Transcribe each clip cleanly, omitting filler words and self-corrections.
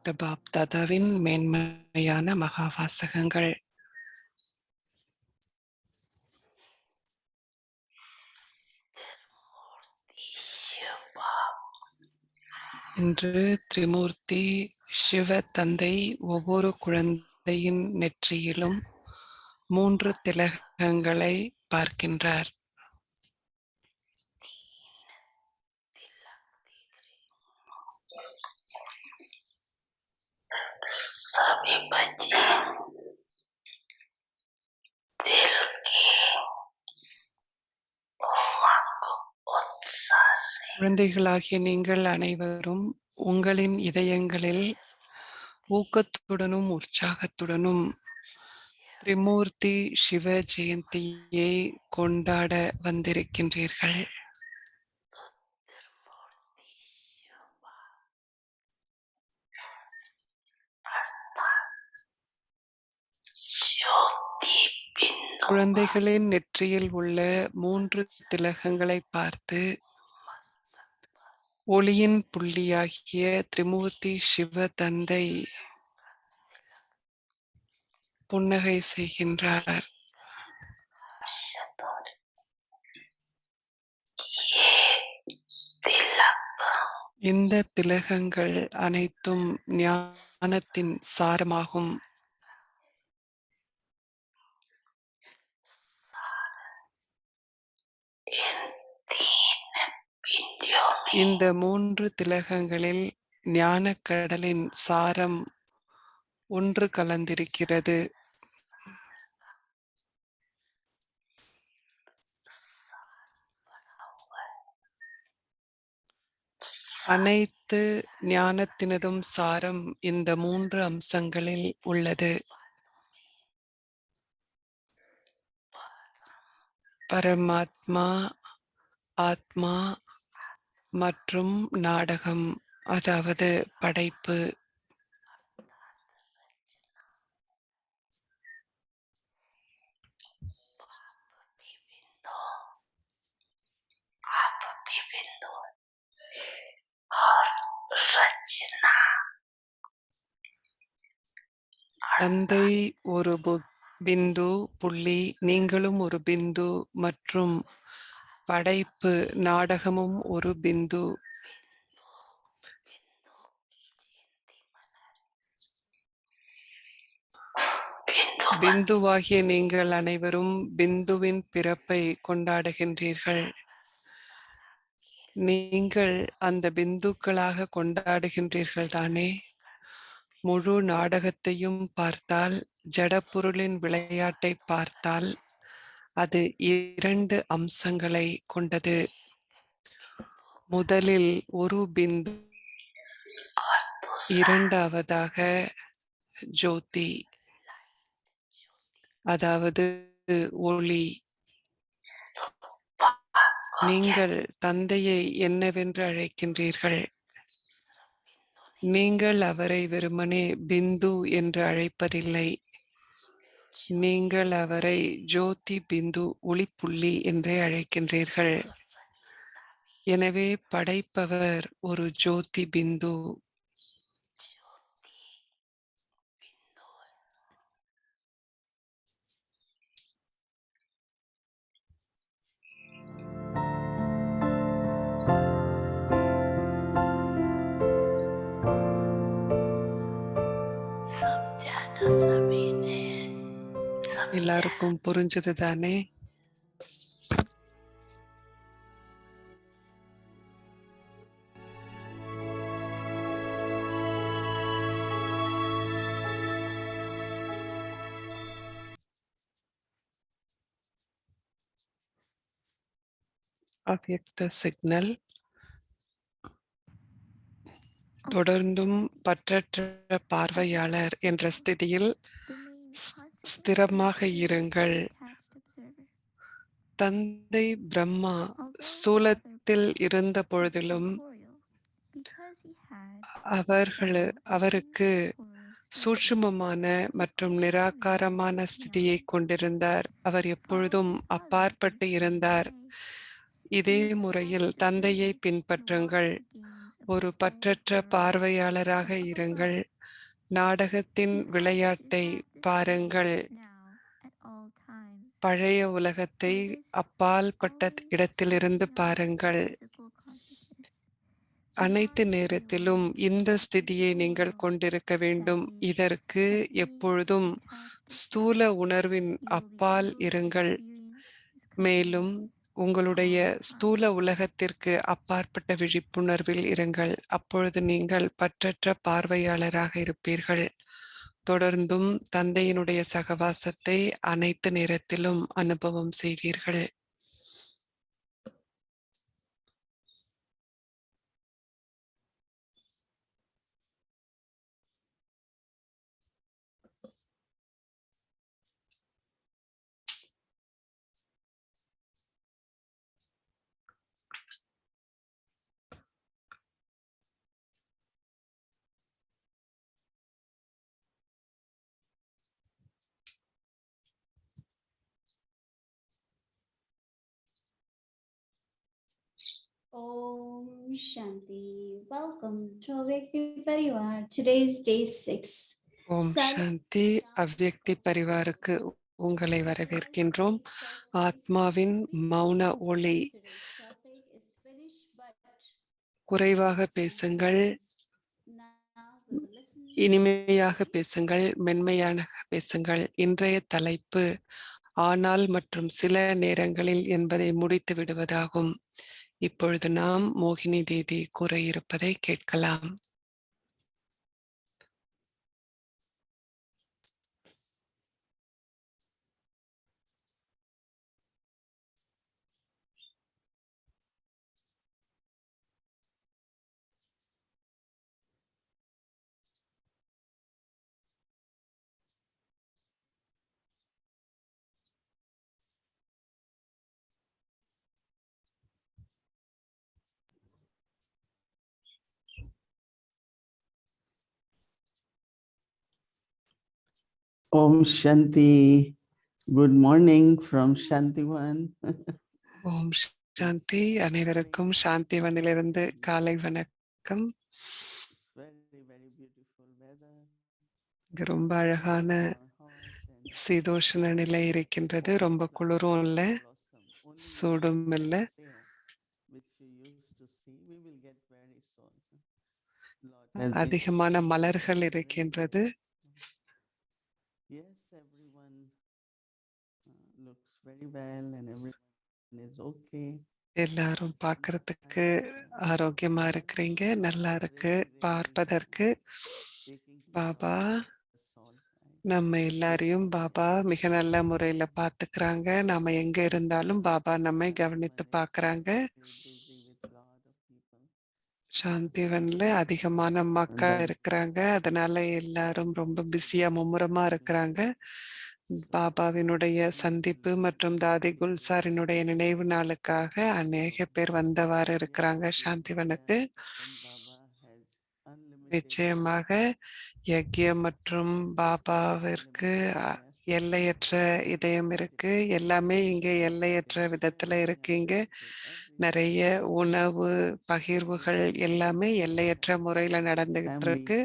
த pop தாதாவின் மேன்மையான மகாவாசகங்கள். இன்று திரிமூர்த்தி சிவ தந்தை ஒவ்வொரு குழந்தையின் நெற்றியிலும் 3 திலகங்களை பார்க்கின்றார். सभी बच्चे दिल की उमंग उत्साह से குழந்தைகளாகிய நீங்கள் அனைவரும் உங்களின் இதயங்களில் ஊக்கத்துடனும் உற்சாகத்துடனும் திரிமூர்த்தி சிவ ஜெயந்தியை கொண்டாட வந்திருக்கின்றீர்கள். குழந்தைகளின் நெற்றியில் உள்ள 3 திலகங்களை பார்த்து ஒளியின் புள்ளியாகிய திரிமூர்த்தி சிவ தந்தை புன்னகை செய்கின்றார். இந்த திலகங்கள் அனைத்தும் ஞானத்தின் சாரமாகும். இந்த 3 திலகங்களில் ஞானக்கடலின் சாரம் ஒன்று கலந்திருக்கிறது. அனைத்து ஞானத்தினதும் சாரம் இந்த 3 அம்சங்களில் உள்ளது. பரமாத்மா, ஆத்மா மற்றும் நாடகம், அதாவது படைப்பு. தந்தை ஒரு பிந்து புள்ளி, நீங்களும் ஒரு பிந்து, மற்றும் படைப்பு நாடகமும் ஒரு பிந்து. பிந்துவாகிய நீங்கள் அனைவரும் பிந்துவின் பிறப்பை கொண்டாடுகின்றீர்கள். நீங்கள் அந்த பிந்துக்களாக கொண்டாடுகின்றீர்கள் தானே? முழு நாடகத்தையும் பார்த்தால், ஜடப்பொருளின் விளையாட்டை பார்த்தால், அது 2 அம்சங்களை கொண்டது. முதலில் ஒரு பிந்து, இரண்டாவதாக ஜோதி, அதாவது ஒளி. நீங்கள் தந்தையை என்னவென்று அழைக்கின்றீர்கள்? நீங்கள் அவரை வெறுமனே பிந்து என்று அழைப்பதில்லை. நீங்கள் அவரை ஜோதி பிந்து, ஒளிப்புள்ளி என்றே அழைக்கின்றீர்கள். எனவே படைப்பவர் ஒரு ஜோதி பிந்து. எல்லாருக்கும் புரிஞ்சது தானே? அவ்யக்த சிக்னல் தொடர்ந்தும் பற்றற்ற பார்வையாளர் என்ற ஸ்திதியில் ஸ்திரமாக இருங்கள். தந்தை பிரம்மா ஸ்தூலத்தில் இருந்த பொழுதிலும் அவருக்கு சூட்சுமமான மற்றும் நிராகாரமான ஸ்திதியை கொண்டிருந்தார். அவர் எப்பொழுதும் அப்பாற்பட்டு இருந்தார். இதே முறையில் தந்தையை பின்பற்றுங்கள். ஒரு பற்றற்ற பார்வையாளராக இருங்கள். நாடகத்தின் விளையாட்டை பாருங்கள். பழைய உலகத்தை அப்பால்பட்ட இடத்திலிருந்து பாருங்கள். அனைத்து நேரத்திலும் இந்த ஸ்திதியை நீங்கள் கொண்டிருக்க வேண்டும். இதற்கு எப்பொழுதும் ஸ்தூல உணர்வின் அப்பால் இருங்கள். மேலும் உங்களுடைய ஸ்தூல உலகத்திற்கு அப்பாற்பட்ட விழிப்புணர்வில் இருங்கள். அப்பொழுது நீங்கள் பற்றற்ற பார்வையாளராக இருப்பீர்கள். தொடர்ந்தும் தந்தையினுடைய சகவாசத்தை அனைத்து நேரத்திலும் அனுபவம் செய்வீர்கள். Om Shanti. Welcome to Avyakti Parivar. Today is day 6. ஓம் சாந்தி. அவ்யக்தி பரிவாருக்கு உங்களை வரவேற்கின்றோம். ஆத்மாவின் மௌன ஒளி. குறைவாக பேசுங்கள், இனிமையாக பேசுங்கள், மென்மையான பேசுங்கள். இன்றைய தலைப்பு ஆனால் மற்றும் சில நேரங்களில் என்பதை முடித்து விடுவதாகும். இப்பொழுது நாம் மோகினி தீதி கூற இருப்பதை கேட்கலாம். Om Shanti. Good morning from Shantivan. ஓம் சாந்தி. அனைவருக்கும் சாந்திவனிலிருந்து காலை வணக்கம். Very beautiful weather. இங்க ரொம்ப அழகான சீதோஷண நிலை இருக்கின்றது. ரொம்ப குளிரும் இல்லை, சூடும் இல்லை. அதிகமான மலர்கள் இருக்கின்றது. Yes, everyone looks very well and everyone is okay. எல்லாரும் பார்க்கறதுக்கு ஆரோக்கியமா இருக்கிறீங்க, நல்லா இருக்கு பார்ப்பதற்கு. பாபா நம்ம எல்லாரையும் பாபா மிக நல்ல முறையில பாத்துக்கிறாங்க. நாம எங்க இருந்தாலும் பாபா நம்மை கவனித்து பார்க்கறாங்க. சாந்திவன்ல அதிகமான மக்கள் இருக்கிறாங்க, அதனால எல்லாரும் ரொம்ப பிஸியா மும்முரமா இருக்கிறாங்க. பாபாவினுடைய சந்திப்பு மற்றும் தாதி குல்சாரினுடைய நினைவு நாளுக்காக அநேக பேர் வந்தவாறு இருக்கிறாங்க சாந்திவனுக்கு. நிச்சயமாக யக்யம் மற்றும் பாபாவிற்கு எல்லையற்ற இதயம் இருக்கு. எல்லாமே இங்க எல்லையற்ற விதத்துல இருக்கீங்க. நிறைய உணவு பகிர்வுகள் எல்லாமே எல்லையற்ற முறையில நடந்துகிட்டு இருக்கு.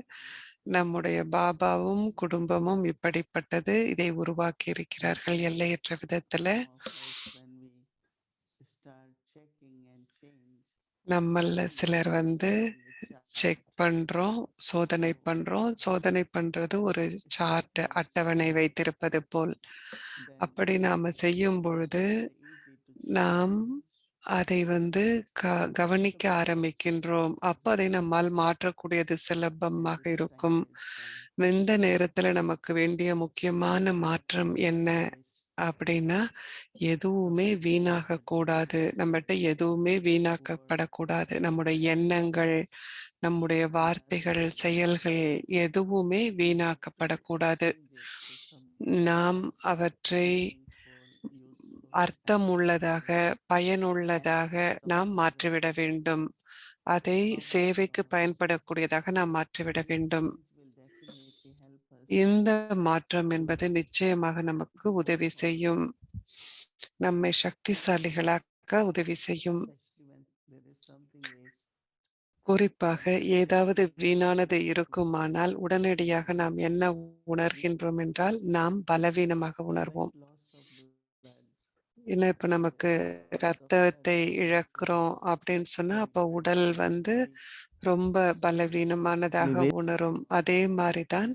நம்முடைய பாபாவும் குடும்பமும் இப்படிப்பட்டது, இதை உருவாக்கி இருக்கிறார்கள் எல்லையற்ற விதத்துல. நம்மள சிலர் செக் பண்றோம், சோதனை பண்றோம். சோதனை பண்றது ஒரு சார்ட், அட்டவணை வைத்திருப்பது போல். அப்படி நாம செய்யும் பொழுது நாம் அதை கவனிக்க ஆரம்பிக்கின்றோம். அப்போ அதை நம்மால் மாற்றக்கூடியது சுலபமாக இருக்கும். இந்த நேரத்துல நமக்கு வேண்டிய முக்கியமான மாற்றம் என்ன அப்படின்னா, எதுவுமே வீணாக கூடாது. நம்மகிட்ட எதுவுமே வீணாக்கப்படக்கூடாது. நம்முடைய எண்ணங்கள், நம்முடைய வார்த்தைகள், செயல்கள் எதுவுமே வீணாக்கப்படக்கூடாது. நாம் அவற்றை அர்த்தம் உள்ளதாக, பயனுள்ளதாக நாம் மாற்றிவிட வேண்டும். அதை சேவைக்கு பயன்படக்கூடியதாக நாம் மாற்றிவிட வேண்டும். இந்த மாற்றம் என்பது நிச்சயமாக நமக்கு உதவி செய்யும், நம்மை சக்திசாலிகளாக்க உதவி செய்யும். குறிப்பாக ஏதாவது வீணானது இருக்குமானால் உடனடியாக நாம் என்ன உணர்கின்றோம் என்றால் நாம் பலவீனமாக உணர்வோம். ஏன்னா இப்ப நமக்கு ரத்தத்தை இழக்கிறோம் அப்படின்னு சொன்னா அப்ப உடல் ரொம்ப பலவீனமானதாக உணரும். அதே மாதிரிதான்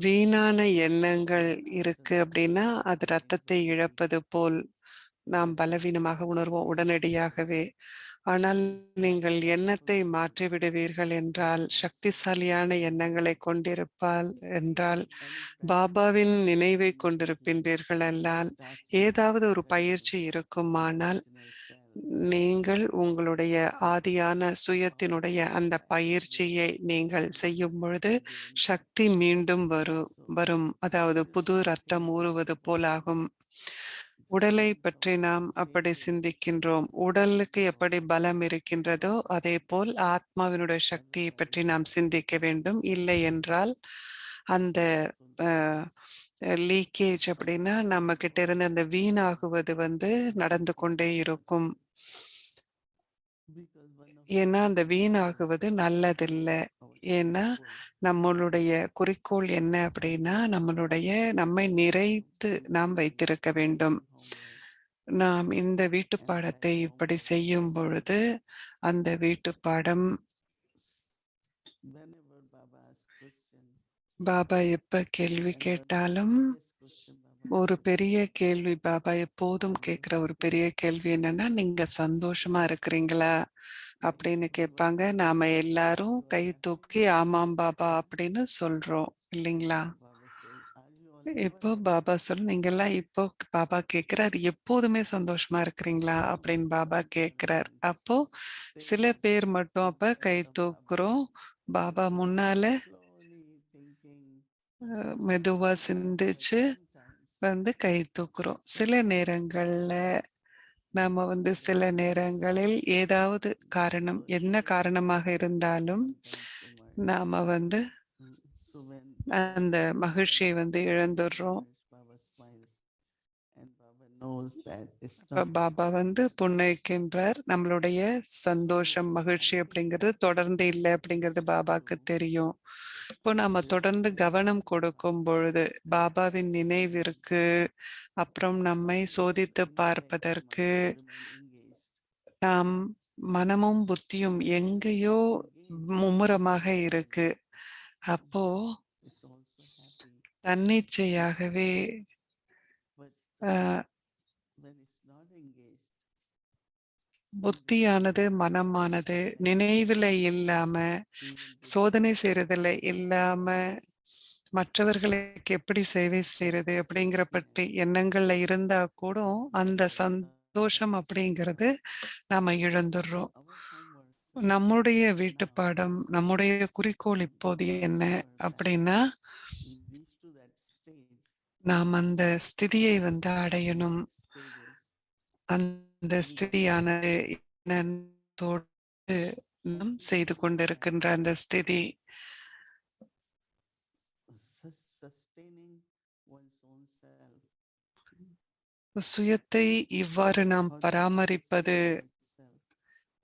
வீணான எண்ணங்கள் இருக்கு அப்படின்னா அது ரத்தத்தை இழப்பது போல் நாம் பலவீனமாக உணர்வோம் உடனடியாகவே. ஆனால் நீங்கள் எண்ணத்தை மாற்றி விடுவீர்கள் என்றால், சக்திசாலியான எண்ணங்களை கொண்டிருப்பால் என்றால், பாபாவின் நினைவை கொண்டிருப்பின்றீர்கள் என்றால், ஏதாவது ஒரு பயிற்சி இருக்குமானால், நீங்கள் உங்களுடைய ஆதியான சுயத்தினுடைய அந்த பயிற்சியை நீங்கள் செய்யும் பொழுது சக்தி மீண்டும் வரும். அதாவது புது ரத்தம் ஊறுவது போலாகும். உடலை பற்றி நாம் அப்படி சிந்திக்கின்றோம். உடலுக்கு எப்படி பலம் இருக்கின்றதோ அதே போல் ஆத்மாவினுடைய சக்தியை பற்றி நாம் சிந்திக்க வேண்டும். இல்லை என்றால் அந்த லீக்கேஜ் அப்படின்னா நம்ம கிட்ட இருந்து அந்த வீணாகுவது நடந்து கொண்டே இருக்கும். ஏன்னா அந்த வீணாகுவது நல்லதில்லை. ஏன்னா நம்மளுடைய குறிக்கோள் என்ன அப்படின்னா நம்மை நிறைத்து நாம் வைத்திருக்க வேண்டும். நாம் இந்த வீட்டுப்பாடத்தை இப்படி செய்யும் பொழுது அந்த வீட்டுப்பாடம் பாபா எப்ப கேள்வி கேட்டாலும் ஒரு பெரிய கேள்வி பாபா எப்போதும் கேட்கிற ஒரு பெரிய கேள்வி என்னன்னா, நீங்க சந்தோஷமா இருக்கிறீங்களா அப்படின்னு கேட்பாங்க. நாம எல்லாரும் கை தூக்கி ஆமாம் பாபா அப்படின்னு சொல்றோம் இல்லைங்களா? இப்போ பாபா நீங்கெல்லாம் இப்போ பாபா கேட்கிறார், எப்போதுமே சந்தோஷமா இருக்கிறீங்களா அப்படின்னு பாபா கேட்கிறார். அப்போ சில பேர் மட்டும் அப்ப கை தூக்குறோம். பாபா முன்னால மெதுவா சிந்திச்சு கை தூக்குறோம். சில நேரங்கள்ல நாம சில நேரங்களில் ஏதாவது காரணம், என்ன காரணமாக இருந்தாலும் நாம அந்த மகிழ்ச்சியை இழந்துடுறோம். அப்ப பாபா புன்னகைக்கின்றார். நம்மளுடைய சந்தோஷம், மகிழ்ச்சி அப்படிங்கிறது தொடர்ந்து இல்லை அப்படிங்கிறது பாபாக்கு தெரியும். இப்போ நாம தொடர்ந்து கவனம் கொடுக்கும் பொழுது பாபாவின் நினைவிற்கு, அப்புறம் நம்மை சோதித்து பார்ப்பதற்கு, நாம் மனமும் புத்தியும் எங்கேயோ மும்முரமாக இருக்கு. அப்போ தன்னிச்சையாகவே புத்தியானது, மனமானது நினைவுல இல்லாம, சோதனை செய்யறதுல இல்லாம, மற்றவர்களுக்கு எப்படி சேவை செய்யறது அப்படிங்கிற பற்றி எண்ணங்கள்ல இருந்தா கூட அந்த சந்தோஷம் அப்படிங்கிறது நாம இழந்துடுறோம். நம்முடைய வீட்டுப்பாடம், நம்முடைய குறிக்கோள் இப்போது என்ன அப்படின்னா, நாம் அந்த ஸ்திதியை அடையணும். அந்த ஸ்திதியானது நாம் செய்து கொண்டிருக்கின்ற அந்த ஸ்திதி சுயத்தை இவ்வாறு நாம் பராமரிப்பது,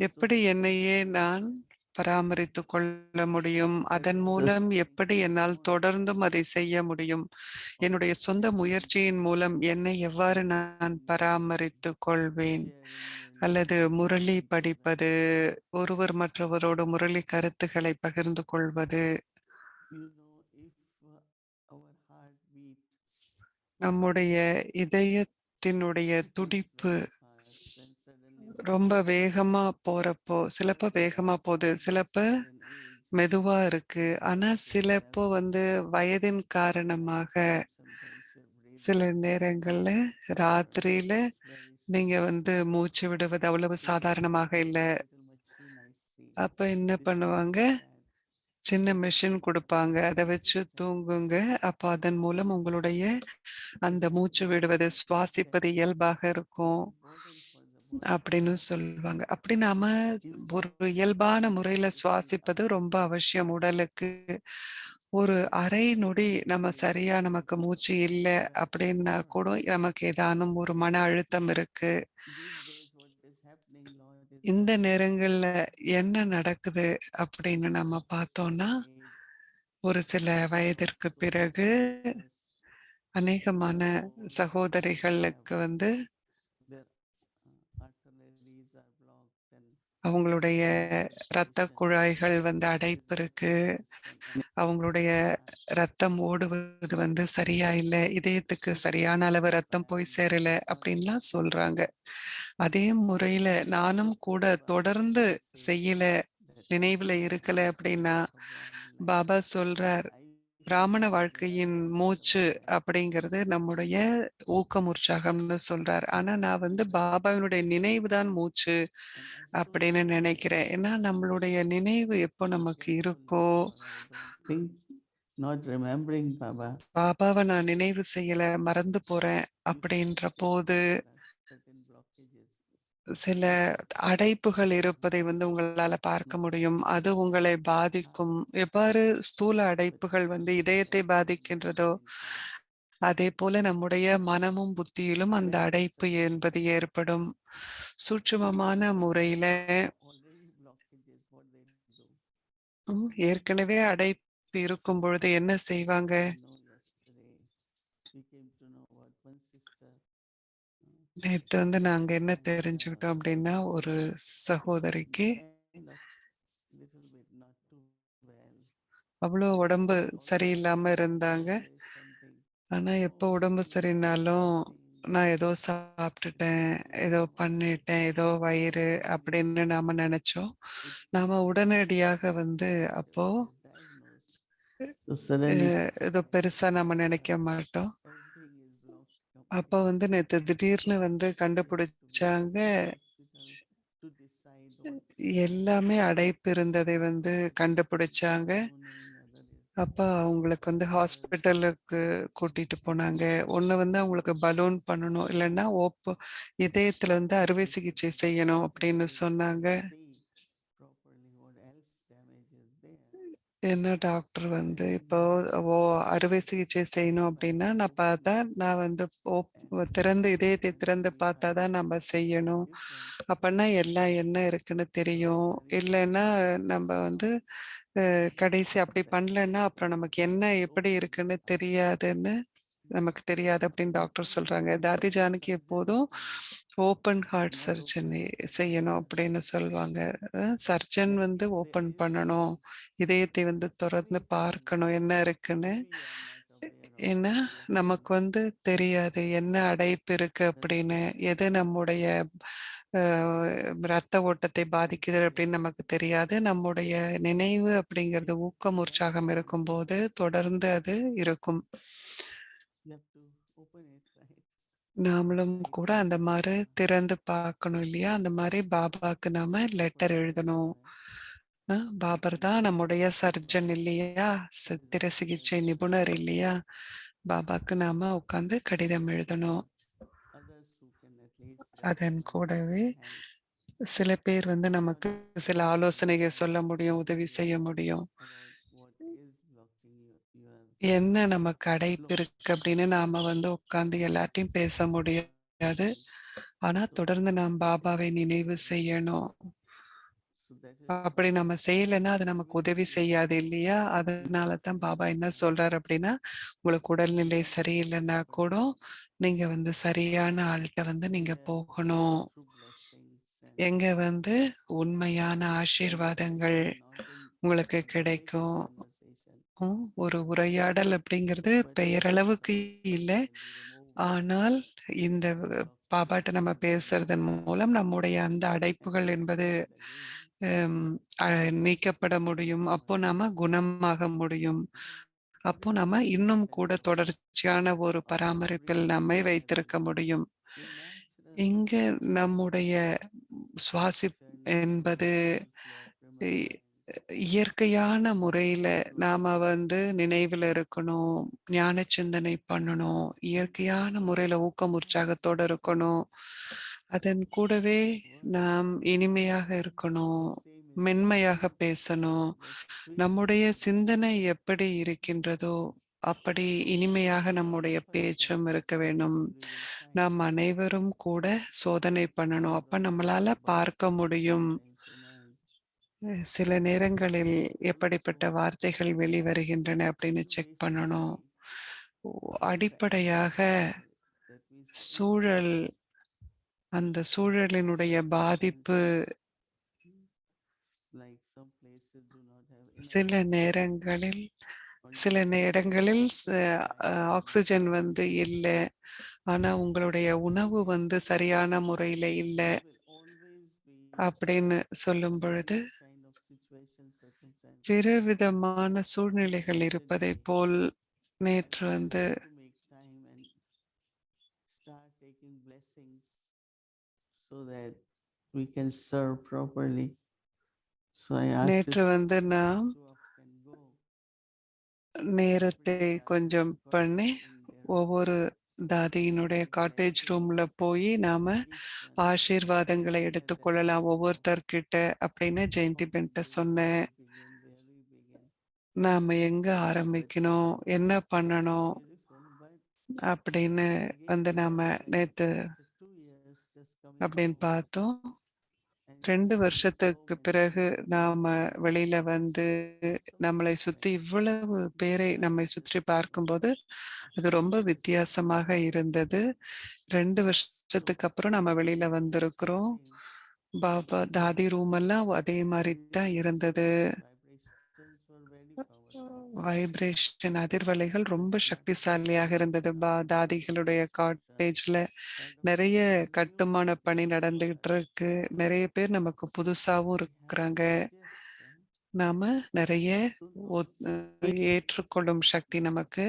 எப்படி என்னையே நான் பராமரித்துக் கொள்ள முடியும், அதன் மூலம் எப்படி என்னால் தொடர்ந்தும் அதை செய்ய முடியும், என்னுடைய சொந்த முயற்சியின் மூலம் என்னை எவ்வாறு நான் பராமரித்துக் கொள்வேன், அல்லது முரளி படிப்பது, ஒருவர் மற்றவரோடு முரளி கருத்துக்களை பகிர்ந்து கொள்வது, நம்முடைய இதயத்தினுடைய துடிப்பு ரொம்ப வேகமா போறப்போ, சிலப்ப வேகமா போகுது, சிலப்ப மெதுவா இருக்கு. ஆனா சிலப்போ வயதின் காரணமாக சில நேரங்கள்ல ராத்திரியில நீங்க மூச்சு விடுவது அவ்வளவு சாதாரணமாக இல்ல. அப்ப என்ன பண்ணுவாங்க, சின்ன மெஷின் குடுப்பாங்க. அத வச்சு தூங்குங்க. அப்ப அதன் மூலம் உங்களுடைய அந்த மூச்சு விடுவது, சுவாசிப்பது இயல்பாக இருக்கும் அப்படின்னு சொல்லுவாங்க. அப்படி நாம ஒரு இயல்பான முறையில சுவாசிப்பது ரொம்ப அவசியம் உடலுக்கு. ஒரு அரை நொடி நம்ம சரியா நமக்கு மூச்சு இல்ல அப்படின்னா கூட நமக்கு ஏதானும் ஒரு மன அழுத்தம் இருக்கு. இந்த நேரங்கள்ல என்ன நடக்குது அப்படின்னு நம்ம பார்த்தோம்னா, ஒரு சில வயதிற்கு பிறகு அநேகமான சகோதரிகளுக்கு வந்து அவங்களுடைய இரத்த குழாய்கள் வந்து அடைப்பு இருக்கு. அவங்களுடைய ரத்தம் ஓடுவது வந்து சரியா இல்ல. இதயத்துக்கு சரியான அளவு ரத்தம் போய் சேரல அப்படின்லாம் சொல்றாங்க. அதே முறையில நானும் கூட தொடர்ந்து செய்யல, நினைவுல இருக்கல அப்படின்னா, பாபா சொல்றார், பிராமண வாழ்க்கையின் மூச்சு அப்படிங்கிறது நம்முடைய ஊக்கம் உற்சாகம்னு சொல்றார். ஆனா நான் வந்து பாபாவினுடைய நினைவு தான் மூச்சு அப்படின்னு நினைக்கிறேன். ஏன்னா நம்மளுடைய நினைவு எப்போ நமக்கு இருக்கோ, not remembering Baba, பாபாவ நான் நினைவு செய்யல, மறந்து போறேன் அப்படின்ற போது, there are certain blockages. சில அடைப்புகள் இருப்பதை வந்து உங்களால பார்க்க முடியும். அது உங்களை பாதிக்கும். எவ்வாறு ஸ்தூல அடைப்புகள் வந்து இதயத்தை பாதிக்கின்றதோ, அதேபோல நம்முடைய மனமும், புத்தியிலும் அந்த அடைப்பு என்பது ஏற்படும். சூட்சுமமான முறையில Already blockages, what they do. ஏற்கனவே அடைப்பு இருக்கும் பொழுது என்ன செய்வாங்க? Yesterday we came to know about one sister. நேத்து வந்து நாங்க என்ன தெரிஞ்சுக்கிட்டோம் அப்படின்னா, ஒரு சகோதரிக்கு Kind of little bit not too well. அவ்வளோ உடம்பு சரியில்லாம இருந்தாங்க. There is something. ஆனா எப்போ உடம்பு சரியினாலும், நான் ஏதோ சாப்பிட்டுட்டேன், ஏதோ பண்ணிட்டேன், ஏதோ வயிறு அப்படின்னு நாம நெனச்சோம். நாம உடனடியாக வந்து அப்போ Diagnosed. So suddenly ஏதோ பெருசா நம்ம நெனைக்க மாட்டோம். everything is blocked அப்ப வந்து நேத்து திடீர்னு வந்து to go கண்டுபிடிச்சாங்க, to the hospital to decide what எல்லாமே அடைப்பு இருந்ததை வந்து கண்டுபிடிச்சாங்க. no knowing other is அப்ப அவங்களுக்கு வந்து ஹாஸ்பிட்டலுக்கு கூட்டிட்டு போனாங்க. ஒண்ணு வந்து அவங்களுக்கு பலூன் பண்ணணும். இல்லன்னா இதயத்துல வந்து அறுவை சிகிச்சை செய்யணும் அப்படின்னு சொன்னாங்க. see properly what else damage is there. என்ன டாக்டர் வந்து இப்போ அறுவை சிகிச்சை செய்யணும் அப்படின்னா, நான் வந்து திறந்து இதயத்தை திறந்து பார்த்தா தான் நம்ம செய்யணும். அப்பன்னா எல்லாம் என்ன இருக்குன்னு தெரியும். இல்லன்னா நம்ம வந்து கடைசி அப்படி பண்ணலன்னா, அப்புறம் நமக்கு என்ன எப்படி இருக்குன்னு தெரியாதுன்னு நமக்கு தெரியாது அப்படின்னு டாக்டர் சொல்றாங்க. தாதி ஜானகி எப்போதும் ஓப்பன் ஹார்ட் சர்ஜரி செய்யணும் அப்படின்னு சொல்லுவாங்க. சர்ஜன் வந்து ஓப்பன் பண்ணணும். இதயத்தை வந்து தொறந்து பார்க்கணும் என்ன இருக்குன்னு. ஏன்னா, நமக்கு வந்து தெரியாது என்ன அடைப்பு இருக்கு அப்படின்னு. எது நம்முடைய அ ரத்த ஓட்டத்தை பாதிக்குது அப்படின்னு நமக்கு தெரியாது. நம்முடைய நினைவு அப்படிங்கிறது ஊக்கம், உற்சாகம் இருக்கும்போது தொடர்ந்து அது இருக்கும். You have to open it, right? நாமளும் கூட அந்த மாரி திறந்து பார்க்கணும் இல்லையா? அந்த மாரி பாபாக்கு நாம லெட்டர் எழுதணும். பாபர் தான் நம்முடைய சர்ஜன் இல்லையா? சித்திர சிகிச்சை நிபுணர் இல்லையா? பாபாக்கு நாம உட்கார்ந்து கடிதம் எழுதணும். Others who can at least அதன் கூடவே help சில பேர் வந்து நமக்கு சில ஆலோசனைகள் சொல்ல முடியும், உதவி செய்ய முடியும். about what is blocking your என்ன நமக்கு அடைப்பு இருக்கு அப்படின்னு நாம வந்து உட்கார்ந்து எல்லார்ட்டயும் பேச முடியாது. ஆனா தொடர்ந்து நாம் பாபாவை நினைவு செய்யணும். so that is அப்படி நம்ம செய்யலைன்னா அது நமக்கு உதவி செய்யாது இல்லையா? அதனால தான் பாபா என்ன சொல்றாரு அப்படின்னா, உங்களுக்கு உடல்நிலை சரியில்லைன்னா கூட நீங்க வந்து சரியான ஆள்ட்ட வந்து நீங்க போகணும். true blessings and எங்க வந்து உண்மையான ஆசீர்வாதங்கள் not in உங்களுக்கு கிடைக்கும். conversation ஒரு உரையாடல் அப்படிங்கிறது பெயரளவுக்கு இல்ல. will be removed ஆனால் இந்த பாபாட்ட நம்ம பேசுறதன் மூலம் நம்முடைய அந்த அடைப்புகள் என்பது ஹம், நீக்கப்பட முடியும். அப்போ நாம குணமாக முடியும். அப்போ நாம இன்னும் கூட தொடர்ச்சியான ஒரு பராமரிப்பில் நம்மை வைத்திருக்க முடியும். in natural இங்க நம்முடைய சுவாசி என்பது flow of இ- remembrance இயற்கையான முறையில நாம வந்து நினைவுல இருக்கணும், ஞான சிந்தனை பண்ணணும், இயற்கையான முறையில ஊக்கம் உற்சாகத்தோட இருக்கணும். அதன் கூடவே நாம் இனிமையாக இருக்கணும், same is மென்மையாக பேசணும். like நம்முடைய சிந்தனை எப்படி இருக்கின்றதோ அப்படி இனிமையாக நம்முடைய பேச்சும் இருக்க வேணும். நாம் அனைவரும் கூட சோதனை பண்ணணும். அப்ப நம்மளால பார்க்க முடியும். சில நேரங்களில் எப்படிப்பட்ட வார்த்தைகள் வெளிவருகின்றன அப்படின்னு செக் பண்ணணும். அடிப்படையாக சூழல், அந்த சூழலினுடைய பாதிப்பு சில நேரங்களில் ஆக்சிஜன் இல்ல. ஆனா உங்களுடைய உணவு சரியான முறையில இல்ல அப்படின்னு சொல்லும் பொழுது விதமான சூழ்நிலைகள் இருப்பதை போல் நேற்று start taking blessings so that we can serve properly. So I ask நேற்று நாம் who of can go நேரத்தை கொஞ்சம் பண்ணி ஒவ்வொரு தாதியினுடைய காட்டேஜ் ரூம்ல போய் நாம ஆசீர்வாதங்களை எடுத்துக்கொள்ளலாம் ஒவ்வொருத்தர்கிட்ட அப்படின்னு ஜெயந்தி பென்ட்ட சொன்னேன். நாம எங்க ஆரம்பிக்கணும், என்ன பண்ணணும் அப்படின்னு நாம நேத்து அப்படின்னு பார்த்தோம். 2 வருஷத்துக்கு பிறகு நாம வெளியில நம்மளை சுத்தி இவ்வளவு பேரை நம்மை சுற்றி பார்க்கும்போது அது ரொம்ப வித்தியாசமாக இருந்தது. 2 வருஷத்துக்கு அப்புறம் நம்ம வெளியில வந்திருக்கிறோம். பாபா தாதி ரூம் எல்லாம் அதே மாதிரி தான் இருந்தது. வைப்ரேஷன் அதிர்வலைகள் ரொம்ப சக்திசாலியாக இருந்தது. தாதிகளுடைய காட்டேஜ்ல நிறைய கட்டுமான பணி நடந்துகிட்டு இருக்கு. நிறைய பேர் நமக்கு புதுசாவும் இருக்கிறாங்க. நாம நிறைய ஏற்றுக்கொள்ளும் சக்தி நமக்கு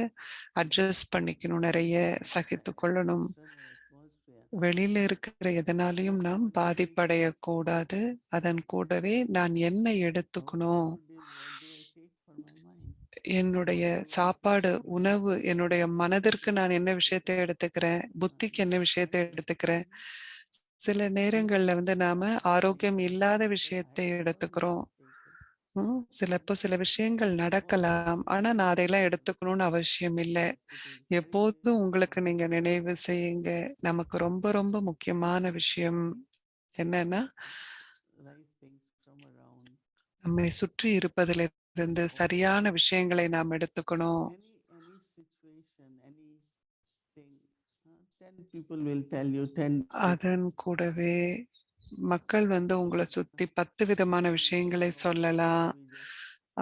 அட்ஜஸ்ட் பண்ணிக்கணும், நிறைய சகித்து கொள்ளணும். வெளியில இருக்கிற எதனாலையும் நாம் பாதிப்படையக்கூடாது. அதன் கூடவே நான் என்ன எடுத்துக்கணும், என்னுடைய சாப்பாடு, உணவு, என்னுடைய மனதிற்கு நான் என்ன விஷயத்தை எடுத்துக்கிறேன், புத்திக்கு என்ன விஷயத்தை எடுத்துக்கிறேன். சில நேரங்கள்ல நாம ஆரோக்கியம் இல்லாத விஷயத்தை எடுத்துக்கிறோம். சில விஷயங்கள் நடக்கலாம். ஆனா நான் அதையெல்லாம் எடுத்துக்கணும்னு அவசியம் இல்லை. எப்போதும் உங்களுக்கு நீங்க நினைவு செய்யுங்க. நமக்கு ரொம்ப ரொம்ப முக்கியமான விஷயம் என்னன்னா, நம்மை சுற்றி இருப்பதிலிருந்து சரியான விஷயங்களை நாம் எடுத்துக்கணும். அதன் கூடவே மக்கள் உங்களை சுத்தி 10 விதமான விஷயங்களை சொல்லலாம்.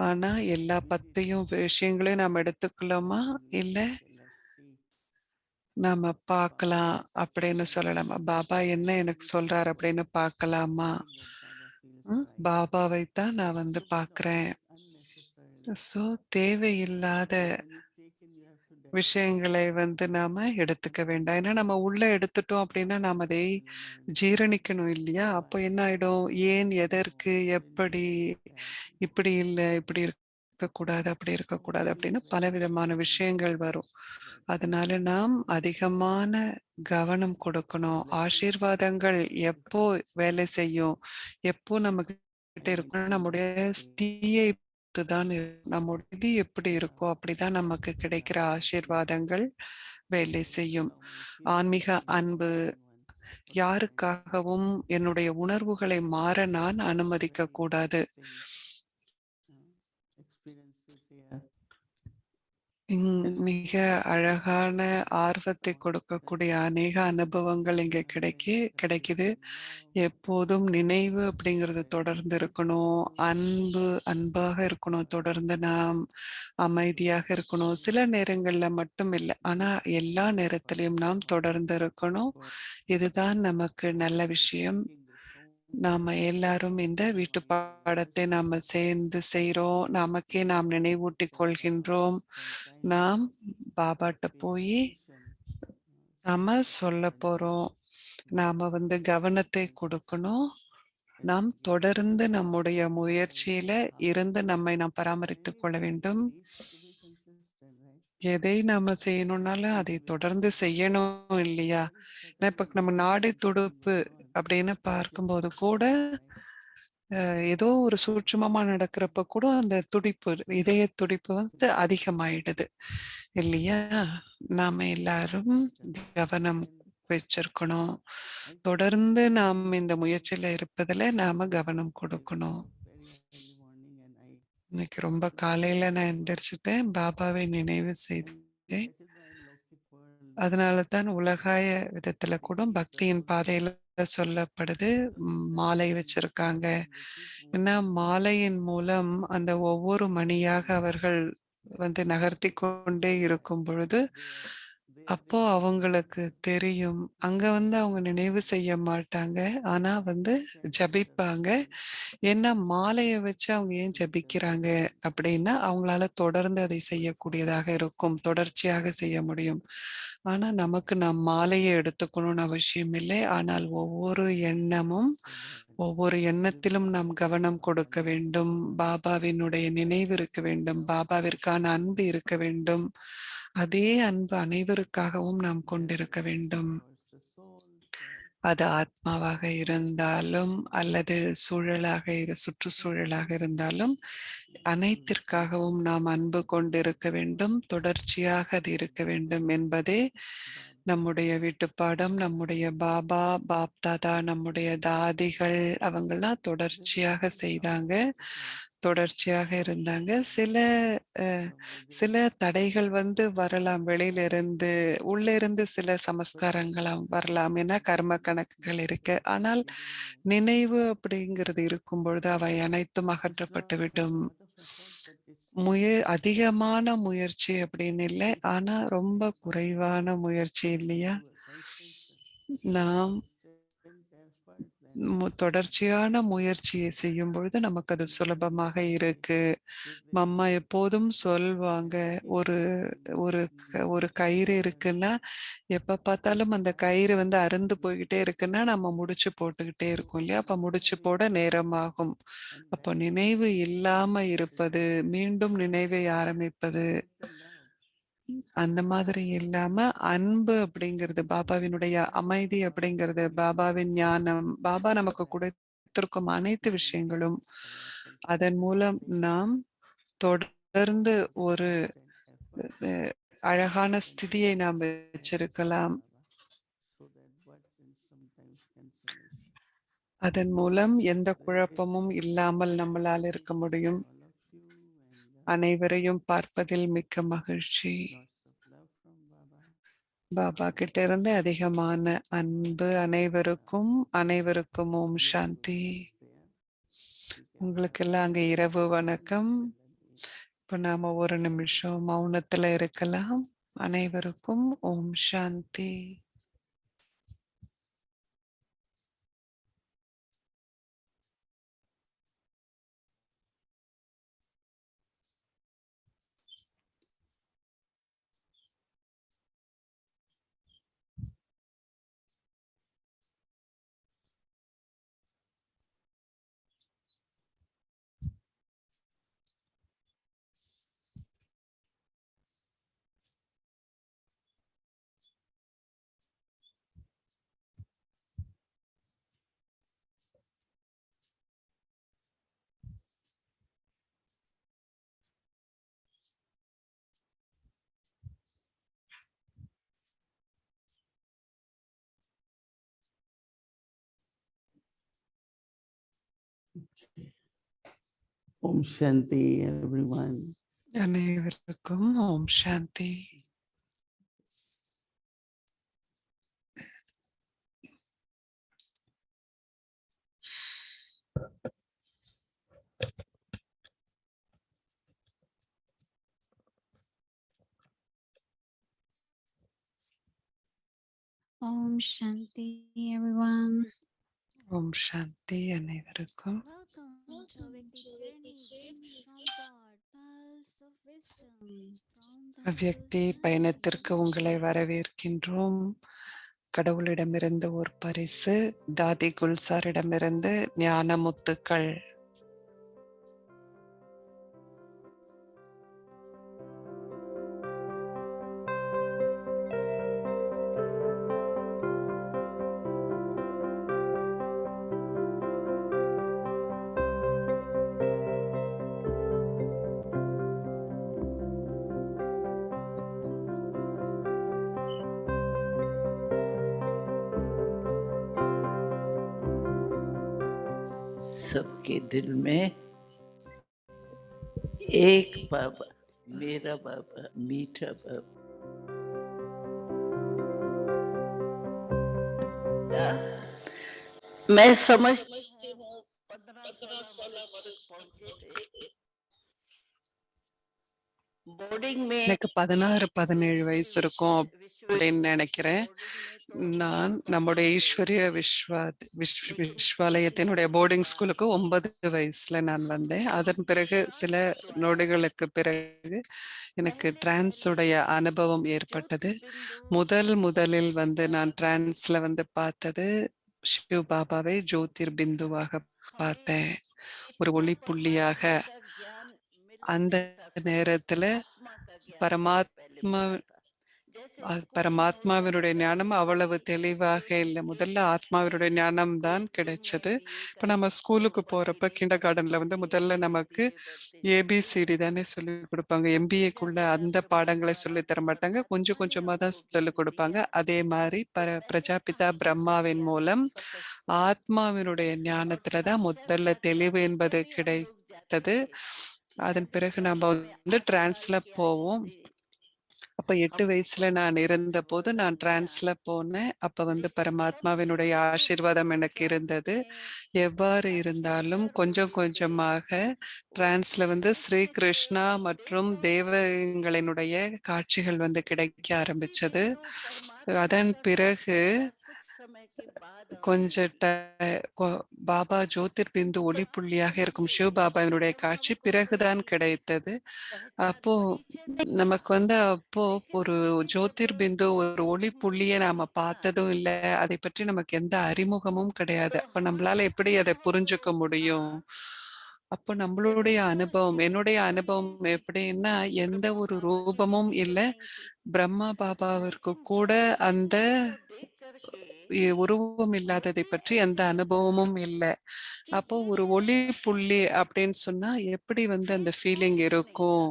ஆனா எல்லா 10 விஷயங்களையும் நாம் எடுத்துக்கலாமா? இல்ல நாம பார்க்கலாம் அப்படின்னு சொல்லலாமா? பாபா என்ன எனக்கு சொல்றாரு அப்படின்னு பார்க்கலாமா? பாபாவைத்தான் நான் பார்க்கிறேன். சோ தேவையில்லாத விஷயங்களை நாம எடுத்துக்க வேண்டாம். ஏன்னா நம்ம உள்ள எடுத்துட்டோம் அப்படின்னா நாம் அதை ஜீரணிக்கணும் இல்லையா? அப்போ என்ன ஆயிடும்? ஏன், எதற்கு, எப்படி, இப்படி இல்லை, இப்படி இருக்கக்கூடாது, அப்படி இருக்கக்கூடாது அப்படின்னு பலவிதமான விஷயங்கள் வரும். அதனால நாம் அதிகமான கவனம் கொடுக்கணும். ஆசீர்வாதங்கள் எப்போ வேலை செய்யும், எப்போ நம்ம கிட்ட இருக்கும், நம்முடைய ஸ்திதியை தான் நம்முடைய விதி எப்படி இருக்கோ அப்படிதான் நமக்கு கிடைக்கிற ஆசீர்வாதங்கள் வேலை செய்யும். ஆன்மீக அன்பு, யாருக்காகவும் என்னுடைய உணர்வுகளை மாற நான் அனுமதிக்க கூடாது. மிக அழகான ஆர்வத்தை கொடுக்கக்கூடிய அநேக அனுபவங்கள் இங்க கிடைக்குது. எப்போதும் நினைவு அப்படிங்கிறது தொடர்ந்து இருக்கணும். அன்பாக இருக்கணும். தொடர்ந்து நாம் அமைதியாக இருக்கணும். சில நேரங்கள்ல மட்டும் இல்லை, ஆனா எல்லா நேரத்திலையும் நாம் தொடர்ந்து இருக்கணும். இதுதான் நமக்கு நல்ல விஷயம். நாம எல்லாரும் இந்த வீட்டு பாடத்தை நாம சேர்ந்து செய்றோம். நமக்கே நாம் நினைவூட்டிக் கொள்கின்றோம். நாம் பாபாட்ட போய் நாம சொல்ல போறோம். நாம கவனத்தை கொடுக்கணும். நாம் தொடர்ந்து நம்முடைய முயற்சியில இருந்து நம்மை நாம் பராமரித்துக் கொள்ள வேண்டும். எதை நாம செய்யணும்னாலும் அதை தொடர்ந்து செய்யணும் இல்லையா? இப்ப நம்ம நாடி துடுப்பு அப்படின்னு பார்க்கும்போது கூட ஏதோ ஒரு சூட்சுமமா நடக்கிறப்ப கூட அந்த துடிப்பு, இதய துடிப்பு வந்து அதிகமாயிடுது இல்லையா? நாம எல்லாரும் கவனம் வச்சிருக்கணும். தொடர்ந்து நாம் இந்த முயற்சியில இருப்பதுல நாம கவனம் கொடுக்கணும். இன்னைக்கு ரொம்ப காலையில நான் எந்திரிச்சுட்டேன், பாபாவை நினைவு செய்தேன். அதனால தான் உலகாய விதத்துல கூட பக்தியின் பாதையில சொல்லப்படுது, மாலை வச்சிருக்காங்க. ஏன்னா மாலையின் மூலம் அந்த ஒவ்வொரு மணியாக அவர்கள் வந்து நகர்த்தி கொண்டே இருக்கும் பொழுது, அப்போ அவங்களுக்கு தெரியும். அங்க வந்து அவங்க நினைவு செய்ய மாட்டாங்க. ஆனா வந்து ஜபிப்பாங்க. ஏன்னா மாலைய வச்சு அவங்க ஏன் ஜபிக்கிறாங்க அப்படின்னா, அவங்களால தொடர்ந்து அதை செய்யக்கூடியதாக இருக்கும். தொடர்ச்சியாக செய்ய முடியும். ஆனா நமக்கு நம் மாலையை எடுத்துக்கணும்னு அவசியம் இல்லை. ஆனால் ஒவ்வொரு எண்ணமும், ஒவ்வொரு எண்ணத்திலும் நாம் கவனம் கொடுக்க வேண்டும். பாபாவினுடைய நினைவு இருக்க வேண்டும். பாபாவிற்கான அன்பு இருக்க வேண்டும். அதே அன்பு அனைவருக்காகவும் நாம் கொண்டிருக்க வேண்டும். அது ஆத்மாவாக இருந்தாலும் அல்லது சுற்றுச்சூழலாக இருந்தாலும் அனைத்திற்காகவும் நாம் அன்பு கொண்டிருக்க வேண்டும். தொடர்ச்சியாக அது இருக்க வேண்டும் என்பதே நம்முடைய வீட்டுப்பாடம். நம்முடைய பாபா, பாப்தாதா, நம்முடைய தாதிகள் அவங்கெல்லாம் தொடர்ச்சியாக செய்தாங்க. தொடர்ச்சியாக இருந்தாங்க. சில தடைகள் வந்து வரலாம் வெளியில இருந்து. உள்ள இருந்து சில சமஸ்காரங்களாம் வரலாம். ஏன்னா கர்ம கணக்குகள் இருக்கு. ஆனால் நினைவு அப்படிங்கிறது இருக்கும் பொழுது அவை அனைத்தும் அகற்றப்பட்டுவிடும். அதிகமான முயற்சி அப்படின்னு இல்லை. ஆனா ரொம்ப குறைவான முயற்சி இல்லையா? நாம் தொடர்ச்சியான முயற்சியை செய்யும் பொழுது நமக்கு அது சுலபமாக இருக்கு. அம்மா எப்போதும் சொல்வாங்க, ஒரு ஒரு ஒரு கயிறு இருக்குன்னா, எப்ப பார்த்தாலும் அந்த கயிறு வந்து அறுந்து போய்க்கிட்டே இருக்குன்னா, நம்ம முடிச்சு போட்டுக்கிட்டே இருக்கோம் இல்லையா? அப்ப முடிச்சு போட நேரமாகும். அப்போ நினைவு இல்லாம இருப்பது, மீண்டும் நினைவை ஆரம்பிப்பது, அந்த மாதிரி இல்லாம அன்பு அப்படிங்கிறது, பாபாவினுடைய அமைதி அப்படிங்கிறது, பாபாவின் ஞானம், பாபா நமக்கு கொடுத்திருக்கும் அனைத்து விஷயங்களும், அதன் மூலம் நாம் தொடர்ந்து ஒரு அ அழகான ஸ்திதியை நாம் வச்சிருக்கலாம். அதன் மூலம் எந்த குழப்பமும் இல்லாமல் நம்மளால் இருக்க முடியும். அனைவரையும் பார்ப்பதில் மிக்க மகிழ்ச்சி. பாபா கிட்ட இருந்து அதிகமான அன்பு அனைவருக்கும். அனைவருக்கும் ஓம் சாந்தி. உங்களுக்கு எல்லாம் அங்க இரவு வணக்கம். இப்ப நாம ஒரு நிமிஷம் மௌனத்துல இருக்கலாம். அனைவருக்கும் ஓம் சாந்தி. Om Shanti, everyone. அனைவருக்கும் ஓம் சாந்தி. Om Shanti, everyone. ஓம் சாந்தி அனைவருக்கும். Welcome to Awakening Journey, gift from God, pearls of wisdom from the அவ்யக்தி heavens. பயணத்திற்கு உங்களை வரவேற்கின்றோம். கடவுளிடமிருந்து ஒரு பரிசு, தாதி குல்சாரிடமிருந்து ஞான முத்துக்கள். सबके दिल में एक बाबा, मेरा बाबा, मीठा बाबा। मैं समझती हूँ 15-16 वर्ष तक पहुंचे थे बोर्डिंग में। எனக்கு 16-17 வயசு இருக்கும் அப்படின்னு நினைக்கிறேன். நான் நம்முடைய ஈஸ்வரிய விஸ்வாலயத்தினுடைய போர்டிங் ஸ்கூலுக்கு 9 வயசுல நான் வந்தேன். அதன் பிறகு சில நொடிகளுக்கு பிறகு எனக்கு டிரான்ஸுடைய அனுபவம் ஏற்பட்டது. முதலில் நான் டிரான்ஸ்ல பார்த்தது சிவ பாபாவை ஜோதிர் பிந்துவாக பார்த்தேன், ஒரு ஒளிப்புள்ளியாக. அந்த நேரத்துல பரமாத்மாவினுடைய ஞானம் அவ்வளவு தெளிவாக இல்லை. முதல்ல ஆத்மாவினுடைய ஞானம் தான் கிடைச்சது. இப்ப நம்ம ஸ்கூலுக்கு போறப்ப கிண்டர் கார்டன்ல முதல்ல நமக்கு ஏபிசிடி தானே சொல்லி கொடுப்பாங்க. எம்பிஏக்குள்ள அந்த பாடங்களை சொல்லி தர மாட்டாங்க, கொஞ்சம் கொஞ்சமா தான் சொல்லிக் கொடுப்பாங்க. அதே மாதிரி பிரஜாபிதா பிரம்மாவின் மூலம் ஆத்மாவினுடைய ஞானத்துலதான் முதல்ல தெளிவு என்பது கிடைத்தது. அதன் பிறகு நம்ம டிரான்ஸ்ல போவோம். அப்ப 8 வயசுல நான் இருந்த போது நான் டிரான்ஸ்ல போனேன். அப்ப பரமாத்மாவினுடைய ஆசீர்வாதம் எனக்கு இருந்தது. எவ்வாறு இருந்தாலும் கொஞ்சம் கொஞ்சமாக டிரான்ஸ்ல ஸ்ரீ கிருஷ்ணா மற்றும் தேவங்களினுடைய காட்சிகள் கிடைக்க ஆரம்பிச்சது. அதன் பிறகு கொஞ்சம் பாபா ஜோதிர் பிந்து ஒளிப்புள்ளியாக இருக்கும் சிவ பாபாவினுடைய காட்சி பிறகுதான் கிடைத்தது. அப்போ நமக்கு அப்போ ஒரு ஜோதிர் பிந்து, ஒரு ஒளி புள்ளிய நாம பார்த்ததும் இல்ல, அதை பற்றி நமக்கு எந்த அறிமுகமும் கிடையாது. அப்ப நம்மளால எப்படி அதை புரிஞ்சுக்க முடியும்? அப்போ நம்மளுடைய அனுபவம், என்னுடைய அனுபவம் எப்படின்னா, எந்த ஒரு ரூபமும் இல்ல, பிரம்மா பாபாவிற்கு கூட அந்த உருவம் இல்லாததை பற்றி எந்த அனுபவமும் இல்லை. அப்போ ஒரு ஒளி புள்ளி அப்படின்னு சொன்னா எப்படி அந்த ஃபீலிங் இருக்கும்?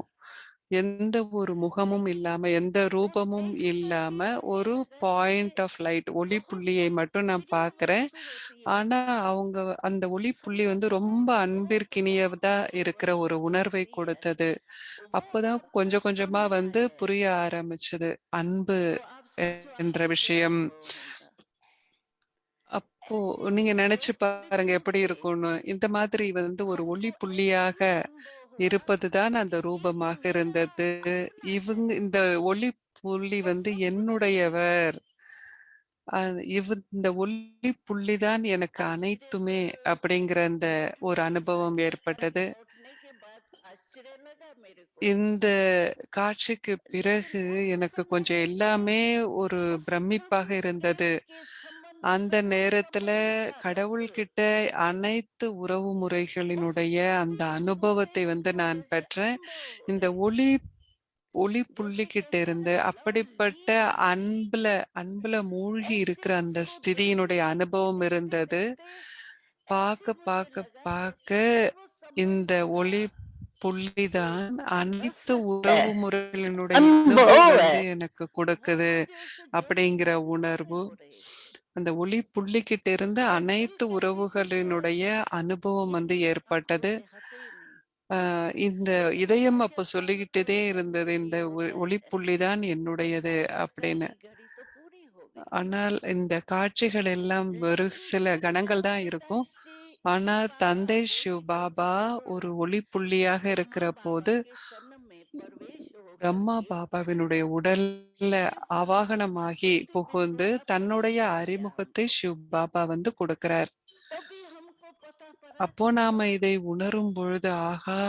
எந்த ஒரு முகமும் இல்லாம, எந்த ரூபமும் இல்லாம, ஒரு பாயிண்ட் ஆஃப் லைட், ஒளி புள்ளியை மட்டும் நான் பார்க்கிறேன். ஆனா அவங்க அந்த ஒளி புள்ளி ரொம்ப அன்பிற்கினியதா இருக்கிற ஒரு உணர்வை கொடுத்தது. அப்பதான் கொஞ்சம் கொஞ்சமா புரிய ஆரம்பிச்சது அன்பு என்ற விஷயம். அப்போ நீங்க நினைச்சு பாருங்க எப்படி இருக்கும்னு. இந்த மாதிரி ஒரு ஒளி புள்ளியாக இருப்பதுதான் அந்த ரூபமாக இருந்தது. இந்த ஒளி புள்ளி என்னுடையவர். இந்த ஒளி புள்ளிதான் எனக்கு அனைத்துமே அப்படிங்கிற அந்த ஒரு அனுபவம் ஏற்பட்டது. இந்த காட்சிக்கு பிறகு எனக்கு கொஞ்சம் எல்லாமே ஒரு பிரமிப்பாக இருந்தது. அந்த நேரத்துல கடவுள்கிட்ட அனைத்து உறவு முறைகளினுடைய அந்த அனுபவத்தை நான் பெற்றேன். இந்த ஒளி புள்ளிக்கிட்ட இருந்து அப்படிப்பட்ட அன்புல மூழ்கி இருக்கிற அந்த ஸ்திதியினுடைய அனுபவம் இருந்தது. பார்க்க இந்த ஒளி புள்ளிதான் அனைத்து உறவு முறைகளினுடைய அனுபவம் எனக்கு கொடுக்குது அப்படிங்கிற உணர்வு. அந்த ஒளி புள்ளிக்கிட்ட இருந்து அனைத்து உறவுகளினுடைய அனுபவம் ஏற்பட்டது. இந்த இதயம் அப்ப சொல்லிக்கிட்டே இருந்தது, இந்த ஒளிப்புள்ளிதான் என்னுடையது அப்படின்னு. ஆனால் இந்த காட்சிகள் எல்லாம் ஒரு சில கணங்கள் தான் இருக்கும். ஆனா தந்தை சிவ் பாபா ஒரு ஒளிப்புள்ளியாக இருக்கிற போது பிரம்மா பாபாவினுடைய உடல்ல ஆவாகனமாகி புகுந்து தன்னுடைய அறிமுகத்தை சிவ் பாபா கொடுக்கிறார். அப்போ நாம இதை உணரும் பொழுது, ஆகா,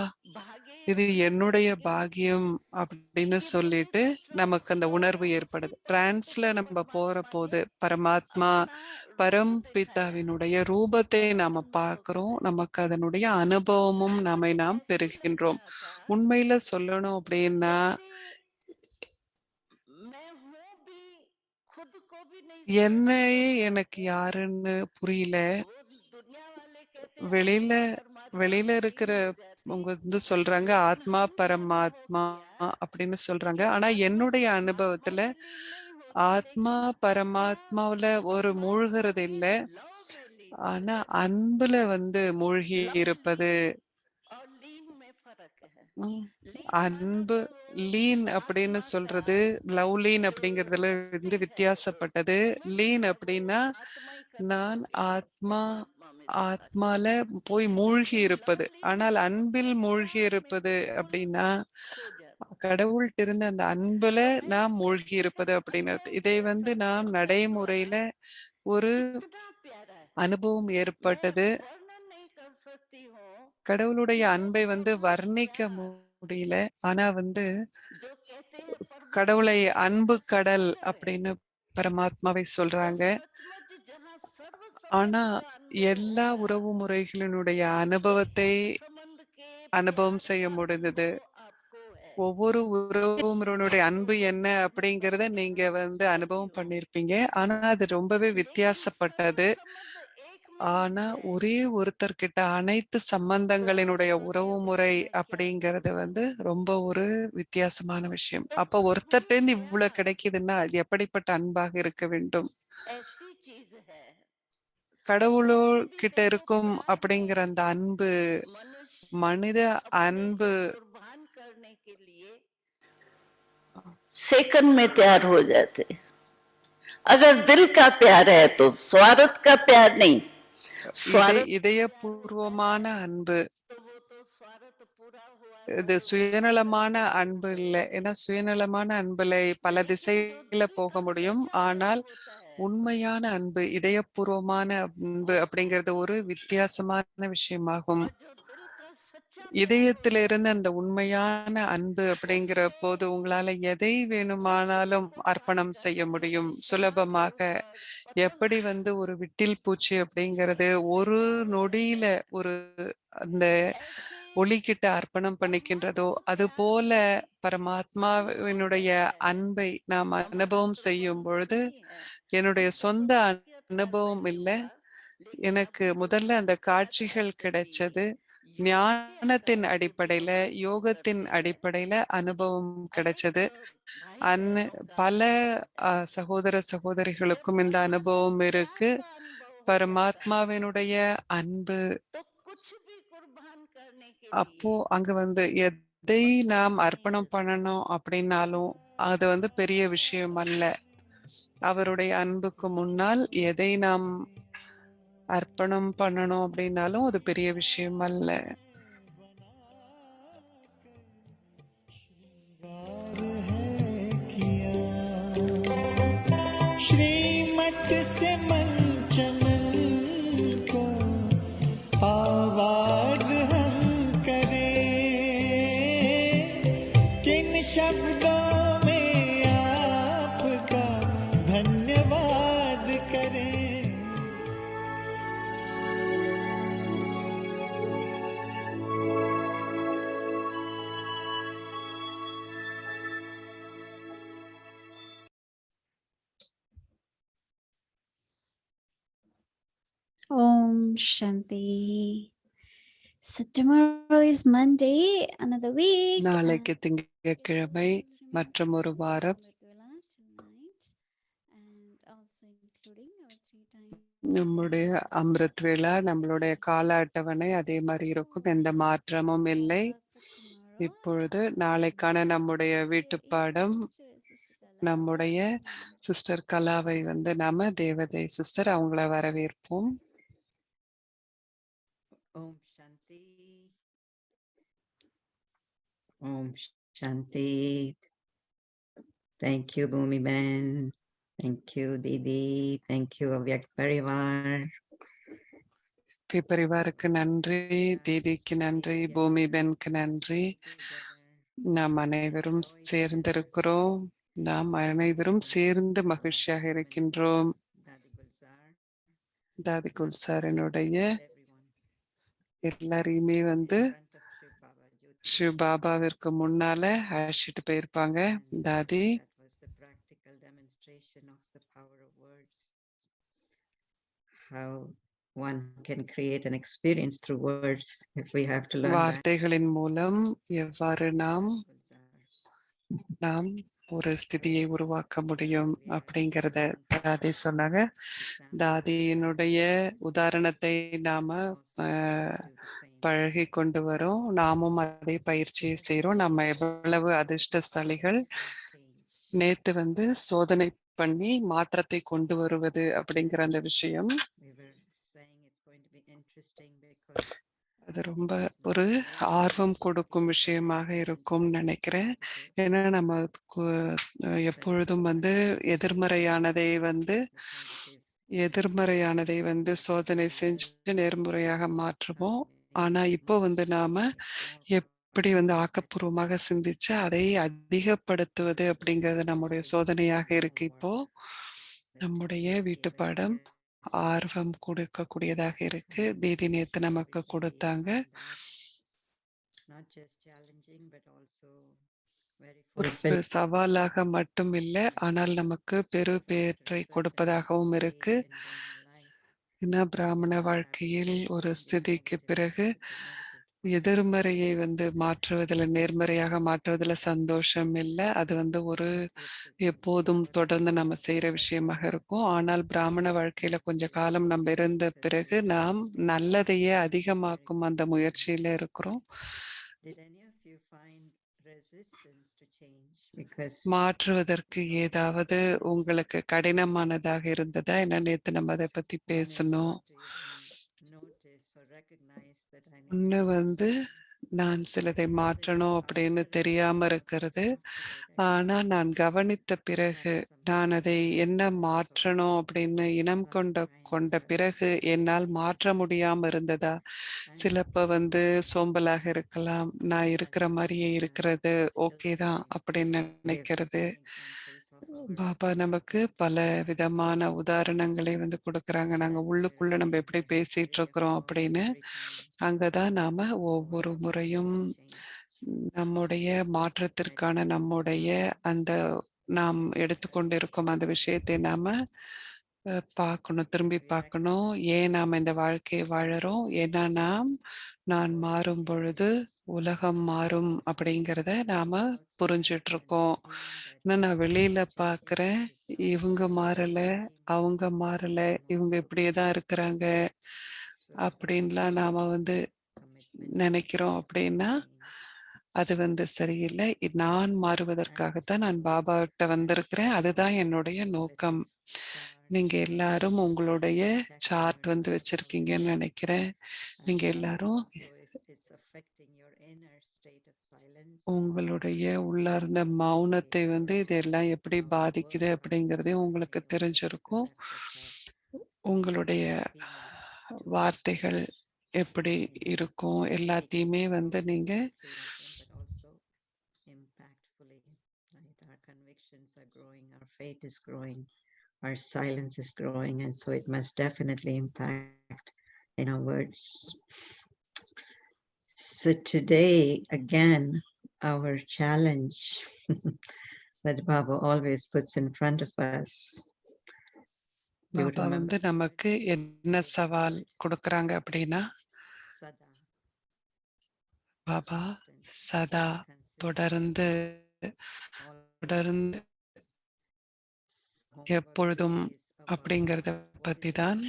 இது என்னுடைய பாக்கியம் அப்படின்னு சொல்லிட்டு நமக்கு அந்த உணர்வு ஏற்படுது. டிரான்ஸ்ல நம்ம போற போது பரமாத்மா பரம்பிதாவினுடைய ரூபத்தை நாம பார்க்கிறோம். நமக்கு அதனுடைய அனுபவமும் நாம் பெறுகின்றோம். உண்மையில சொல்லணும் அப்படின்னா, என்னையே எனக்கு யாருன்னு புரியல. வெளியில வெளியில இருக்கிற அவங்க சொல்றாங்க ஆத்மா பரமாத்மா அப்படின்னு சொல்றாங்க. ஆனா என்னுடைய அனுபவத்துல ஆத்மா பரமாத்மாவுல ஒரு மூழ்கிறது இல்ல. ஆனா அன்புல வந்து மூழ்கி இருப்பது और लीन में फर्क है। ம், लीन मानो அன்பு तो वो லீன் அப்படின்னு आत्मा சொல்றது का லவ் லீன் जो அப்படிங்கிறதுல अस्थि வந்து है, வித்தியாசப்பட்டது. मनुष्य லீன் है वो அப்படின்னா आत्मा ही खत्म நான் हो गया है, ஆத்மா परमात्मा में चला गया। ஆத்மால போய் மூழ்கி लेकिन இருப்பது. लवलीन ஆனால் में वो அன்பில் மூழ்கி भगवान में இருப்பது बिल्कुल அப்படின்னா खो जाता है। கடவுள்ட்ட இருந்த அந்த அன்புல तो मैं நாம் மூழ்கி कहती இருப்பது है அப்படின்னு अन्य அர்த்தம். இதை வந்து நாம் शब्द நடைமுறையில द्वारा ஒரு इतना प्यारा है, அனுபவம் मैं ஏற்பட்டது. वर्णन नहीं कर सकती हूँ கடவுளுடைய कि वो அன்பை வந்து बहुत வர்ணிக்க प्यार। முடியல. ஆனா வந்து जो कहते हैं परमात्मा கடவுளை एक அன்பு கடல் सागर है, அப்படின்னு பரமாத்மாவை और சொல்றாங்க. सचमुच जहाँ सर्व ஆனா संबंध का अनुभव எல்லா होगा, உறவு முறைகளினுடைய तो அனுபவத்தை उस संबंध के அனுபவம் प्यार செய்ய का முடிந்தது. अनुभव आपको है। ஒவ்வொரு உறவு முறையினுடைய அன்பு वो என்ன मैं அப்படிங்கிறத बहुत நீங்க गहरा வந்து समझी அனுபவம் हूँ, பண்ணியிருப்பீங்க. ஆனா அது ரொம்பவே लेकिन सर्व வித்தியாசப்பட்டது. संबंध एक में ही ஆனா है। ஒரே ஒருத்தர்கிட்ட அனைத்து तो आप சம்பந்தங்களினுடைய सोचिए உறவு उस முறை समय क्या அப்படிங்கிறது होगा। வந்து ரொம்ப ஒரு வித்தியாசமான விஷயம். तो அப்ப प्रभु ஒருத்தர்ட்ட இருந்து இவ்வளவு प्यार கிடைக்குதுன்னா அது எப்படிப்பட்ட அன்பாக இருக்க வேண்டும்? ऐसी चीज है, கடவுளோ वैसे भी கிட்ட तो वो இருக்கும் प्यार है, அப்படிங்கிற அந்த அன்பு मनुष्य மனித अपने को அன்பு कुर्बान करने के लिए सेकंड में तैयार हो जाते। अगर दिल का प्यार है तो स्वार्थ का प्यार नहीं, स्वार्थ का प्यार होता இதயபூர்வமான है அன்பு. तो वो तो स्वार्थ पूरा हुआ இது तो वहीं तक சுயநலமான அன்பு सीमित இல்ல. है। ஏன்னா சுயநலமான அன்புல பல लेकिन जो திசையில दिल போக का முடியும். सच्चा प्यार ஆனால் होता है, உண்மையான அன்பு, இதயபூர்வமான அன்பு அப்படிங்கிறது ஒரு வித்தியாசமான விஷயமாகும். और जो दिल का सच्चा प्यार होता இதயத்திலிருந்து है, அந்த உண்மையான அன்பு அப்படிங்கிற उसमें போது உங்களால எதை कुछ भी வேணுமானாலும் कुर्बान அர்ப்பணம் செய்ய करना முடியும் जैसे शमा के சுலபமாக. ऊपर पतल எப்படி है, வந்து ஒரு விட்டில் பூச்சி அப்படிங்கிறது ஒரு நொடியில ஒரு அந்த ऐसे ஒளிக்கிட்ட அர்ப்பணம் பண்ணிக்கின்றதோ परमात्म प्यार அதுபோல भी अनमोल பரமாத்மாவினுடைய है। அன்பை நாம் हमारा அனுபவம் செய்யும் प्रबंध பொழுது नहीं है, என்னுடைய हम तो சொந்த दुर्भाग्यता அனுபவம் कहे இல்ல. होगा, लेकिन எனக்கு अभी जो முதல்ல அந்த यात्रा காட்சிகள் चली கிடைச்சது. योग के ஞானத்தின் आधार से भी அடிப்படையில, अवलंबन யோகத்தின் करती है। அடிப்படையில அனுபவம் கிடைச்சது. अनेक भाई அன் बहनों का பல अनुभव है। சகோதர जब சகோதரிகளுக்கும் இந்த परमात्म அனுபவம் प्यार இருக்கு. का अनुभव हो जाता है பரமாத்மாவினுடைய அன்பு. तो कुछ भी कुर्बान करने के அப்போ लिए அங்க வந்து எதை बंधन நாம் नहीं அர்ப்பணம் रहता। பண்ணணும் அப்படின்னாலும் அது வந்து பெரிய விஷயம் அல்ல. அவருடைய அன்புக்கு முன்னால் எதை நாம் அர்ப்பணம் பண்ணணும் அப்படின்னாலும் அது பெரிய விஷயம் அல்ல. श्रीमत से मंचन को आवाज हम करें, किन शब्दों में आपका धन्यवाद करें। Om Shanti. So tomorrow is Monday, another week. நாளைக்கு and திங்கட்கிழமை we'll remain மற்றும் ஒரு together in வாரம். Amrit Vela tonight, and also including our 3 times நம்முடைய அமிர்த் வேளா, நம்மளுடைய கால அட்டவணை அதே மாதிரி இருக்கும். எந்த மாற்றமும் இல்லை. homework for tomorrow. இப்பொழுது நாளைக்கான நம்முடைய வீட்டு பாடம், நம்முடைய சிஸ்டர் கலாவை வந்து நாம தேவதை சிஸ்டர் அவங்கள வரவேற்போம். Om Shanti. Om Shanti. Thank you, Bhumi Ben. Thank you, Didi. Thank you, Avyak Parivar. பரிவாருக்கு நன்றி, தீதிக்கு நன்றி, பூமி பென்க்கு நன்றி. நாம் அனைவரும் சேர்ந்திருக்கிறோம். நாம் அனைவரும் சேர்ந்து மகிழ்ச்சியாக இருக்கின்றோம். தாதி குல்சாரனுடைய எல்லாரையுமே வந்து சிவ பாபாவிற்கு முன்னால அழைச்சிட்டு போயிருப்பாங்க தாதி. How one can create an experience through words if we have to learn that. வார்த்தைகளின் மூலம் எவ்வாறு நாம் ஒரு ஸ்திதியை உருவாக்க முடியும் அப்படிங்கிறத தாதி சொன்னாங்க. தாதியினுடைய உதாரணத்தை நாம பழகி கொண்டு வரோம். நாமும் அதை பயிற்சி செய்றோம். நம்ம எவ்வளவு அதிர்ஷ்டசாலிகள். நேத்து வந்து சோதனை பண்ணி மாற்றத்தை கொண்டு வருவது அப்படிங்கிற அந்த விஷயம் அது ரொம்ப ஒரு ஆர்வம் கொடுக்கும் விஷயமாக இருக்கும்னு நினைக்கிறேன். ஏன்னா நம்ம எப்பொழுதும் வந்து எதிர்மறையானதை வந்து சோதனை செஞ்சு நேர்முறையாக மாற்றுவோம். ஆனா இப்போ வந்து நாம எப்படி வந்து ஆக்கப்பூர்வமாக சிந்திச்சு அதை அதிகப்படுத்துவது அப்படிங்கிறது நம்முடைய சோதனையாக இருக்கு. இப்போ நம்முடைய வீட்டு பாடம் ஆர்வம் கொடுக்கக்கூடியதாக இருக்கு. தீதி நேத்து நமக்கு கொடுத்தாங்க. ஒரு சவாலாக மட்டும் இல்லை, ஆனால் நமக்கு பெருபேற்றை கொடுப்பதாகவும் இருக்கு. ஏன்னா பிராமண வாழ்க்கையில் ஒரு ஸ்திதிக்கு பிறகு எதிர்மறையை வந்து மாற்றுவதில் நேர்மறையாக மாற்றுவதில் சந்தோஷம் இல்லை. அது வந்து ஒரு எப்போதும் தொடர்ந்து நம்ம செய்யற விஷயமாக இருக்கும். ஆனால் பிராமண வாழ்க்கையில கொஞ்ச காலம் நம்ம இருந்த பிறகு நாம் நல்லதையே அதிகமாக்கும் அந்த முயற்சியில இருக்கிறோம். மாற்றுவதற்கு ஏதாவது உங்களுக்கு கடினமானதாக இருந்ததா? என்ன நேத்து நம்ம அதை பத்தி பேசணும். ஒண்ணு வந்து நான் சிலதை மாற்றணும் அப்படின்னு தெரியாம இருக்கிறது. ஆனா நான் கவனித்த பிறகு நான் அதை என்ன மாற்றணும் அப்படின்னு இனம் கொண்ட பிறகு என்னால் மாற்ற முடியாம இருந்ததா? சிலப்ப வந்து சோம்பலாக இருக்கலாம். நான் இருக்கிற மாதிரியே இருக்கிறது ஓகே தான் அப்படின்னு நினைக்கிறது. பாபா நமக்கு பல விதமான உதாரணங்களை வந்து கொடுக்குறாங்க. நாங்க உள்ளுக்குள்ள நம்ம எப்படி பேசிட்டு இருக்கிறோம் அப்படின்னு. அங்கதான் நாம ஒவ்வொரு முறையும் நம்முடைய மாற்றத்திற்கான நம்முடைய அந்த நாம் எடுத்துக்கொண்டிருக்கும் அந்த விஷயத்தை நாம பார்க்கணும், திரும்பி பார்க்கணும். ஏன் நாம இந்த வாழ்க்கையை வாழறோம்? ஏன்னா நான் மாறும் பொழுது உலகம் மாறும் அப்படிங்கிறத நாம புரிஞ்சிட்டு இருக்கோம். நான் வெளியில பார்க்கிறேன், இவங்க மாறல, அவங்க மாறல, இவங்க இப்படியே தான் இருக்கிறாங்க அப்படின்லாம் நாம வந்து நினைக்கிறோம் அப்படின்னா அது வந்து சரியில்லை. நான் மாறுவதற்காகத்தான் நான் பாபாட்ட வந்திருக்கிறேன். அதுதான் என்னுடைய நோக்கம். நீங்க எல்லாரும் உங்களுடைய சார்ட் வந்து வச்சிருக்கீங்கன்னு நினைக்கிறேன். நீங்க எல்லாரும் உங்களுடைய உள்ளார்ந்த மௌனத்தை வந்து இதெல்லாம் எப்படி பாதிக்குது அப்படிங்கிறதையும் உங்களுக்கு தெரிஞ்சிருக்கும். உங்களுடைய வார்த்தைகள் எப்படி இருக்கும் எல்லாத்தையுமே வந்து நீங்க our silence is growing, and so it must definitely impact in our words. So today, again, our challenge that Baba always puts in front of us. Baba வந்து நமக்கு என்ன சவால் கொடுக்கறாங்க அப்படின்னா பாபா சதா தொடர்ந்து எப்பொழுதும் அப்படிங்கறத பத்தி தான்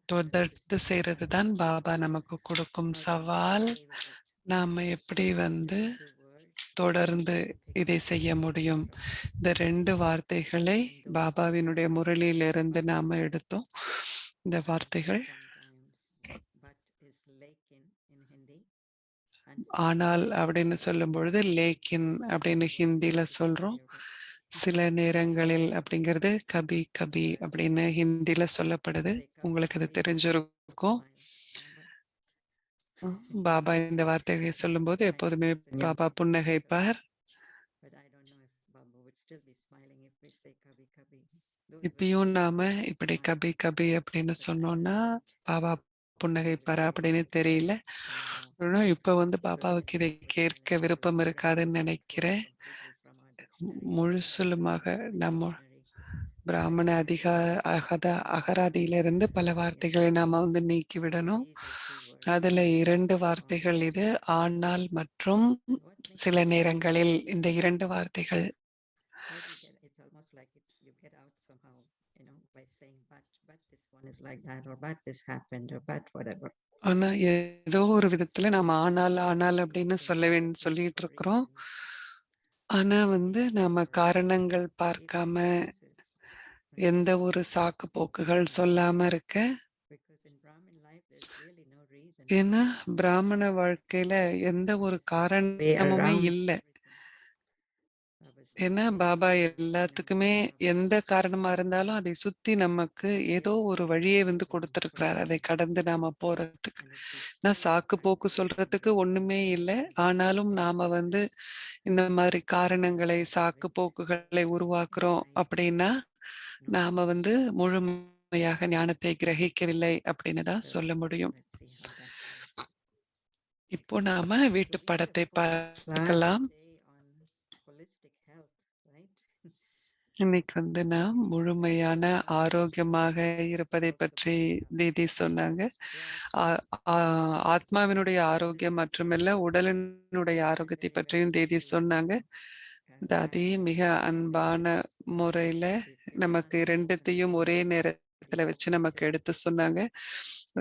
தொடர்ந்து செய்யறது தான் பாபா நமக்கு கொடுக்கும் சவால். நாம எப்படி வந்து தொடர்ந்து இதை செய்ய முடியும்? இந்த 2 வார்த்தைகளை பாபாவினுடைய முரளியிலிருந்து நாம எடுத்தோம். இந்த வார்த்தைகள் ஆனால் அப்படின்னு சொல்லும் பொழுது லேக்கின் அப்படின்னு ஹிந்தியில சொல்றோம். சில நேரங்களில் அப்படிங்கிறது கபி கபி அப்படின்னு ஹிந்தியில சொல்லப்படுது. உங்களுக்கு அது தெரிஞ்சிருக்கும். பாபா இந்த வார்த்தையை சொல்லும் போது எப்போதுமே பாபா புன்னகைப்பார். இப்பயும் நாம இப்படி கபி கபி அப்படின்னு சொன்னோம்னா பாபா புன்னகைப்பாரா அப்படின்னு தெரியல. இப்ப வந்து பாபாவுக்கு இதை கேட்க விருப்பம் இருக்காதுன்னு நினைக்கிறேன். முழுசுலுமாக நம்ம பிராமண அகராதியிலிருந்து பல வார்த்தைகளை நாம வந்து நீக்கி விடணும். அதுல 2 வார்த்தைகள் இது ஆனால் மற்றும் சில நேரங்களில் இந்த 2 வார்த்தைகள் almost like you get out somehow, by saying, but this one is like that, or but this happened, or but whatever. ஆனா ஏதோ ஒரு விதத்துல நம்ம ஆனால் அப்படின்னு சொல்லிட்டு இருக்கிறோம். ஆனா நாம காரணங்கள் பார்க்காம எந்த ஒரு சாக்கு போக்குகள் சொல்லாம இருக்க. ஏன்னா பிராமண வாழ்க்கையில எந்த ஒரு காரணமுமே இல்லை. ஏன்னா பாபா எல்லாத்துக்குமே எந்த காரணமா இருந்தாலும் அதை சுத்தி நமக்கு ஏதோ ஒரு வழியை கொடுத்திருக்கிறார், அதை கடந்து நாம போறதுக்கு. நான் சாக்கு போக்கு சொல்றதுக்கு ஒண்ணுமே இல்லை. ஆனாலும் நாம இந்த மாதிரி காரணங்களை சாக்கு போக்குகளை உருவாக்குறோம் அப்படின்னா நாம முழுமையாக ஞானத்தை கிரகிக்கவில்லை அப்படின்னு தான் சொல்ல முடியும். இப்போ நாம வீட்டு படத்தை பார்க்கலாம். இன்னைக்கு நாம் முழுமையான ஆரோக்கியமாக இருப்பதை பற்றி தீதி சொன்னாங்க. ஆத்மாவினுடைய ஆரோக்கியம் மட்டுமல்ல, உடலினுடைய ஆரோக்கியத்தை பற்றியும் தீதி சொன்னாங்க. தாதி மிக அன்பான முறையில நமக்கு ரெண்டுத்தையும் ஒரே நேரத்துல வச்சு நமக்கு எடுத்து சொன்னாங்க.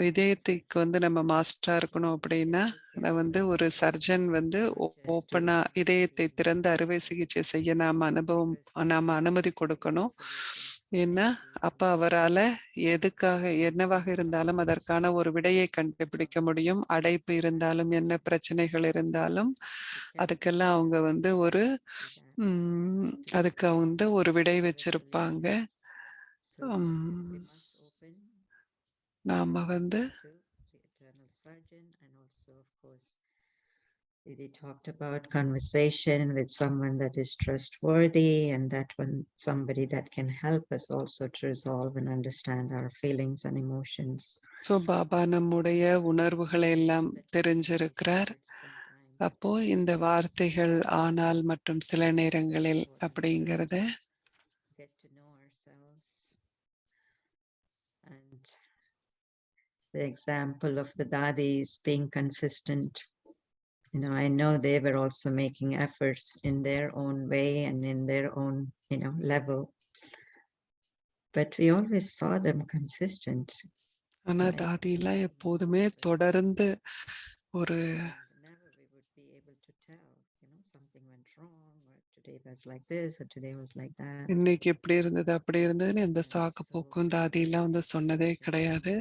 இதயத்துக்கு நம்ம மாஸ்டரா இருக்கணும் அப்படின்னா ஒரு சர்ஜன் ஓப்பனா இதயத்தை திறந்து அறுவை சிகிச்சை செய்ய நாம அனுமதி கொடுக்கணும். ஏன்னா அப்ப அவரால் எதுக்காக என்னவாக இருந்தாலும் அதற்கான ஒரு விடையை கண்டுபிடிக்க முடியும். அடைப்பு இருந்தாலும் என்ன பிரச்சனைகள் இருந்தாலும் அதுக்கெல்லாம் அவங்க ஒரு அதுக்கு ஒரு விடை வச்சிருப்பாங்க. நாம They talked about conversation with someone that is trustworthy, and that one somebody that can help us also to resolve and understand our feelings and emotions. So Baba நம்முடைய உணர்வுகளை எல்லாம் தெரிஞ்சிருக்கிறார். அப்போ இந்த வார்த்தைகள் ஆனால் மற்றும் சில நேரங்களில் அப்படிங்கறத get to know ourselves. And the example of the dadis being consistent, I know they were also making efforts in their own way and in their own level, but we always saw them consistent. ஆனா தாதிலாம் எப்போதுமே தொடர்ந்து ஒரு we would be able to tell something went wrong, or today was like this, or today was like that. இன்னைக்கு எப்படி இருந்தது அப்படி இருந்ததுன்னு எந்த சாக்கு போக்கும் தாதிலாம் சொன்னதே கிடையாது.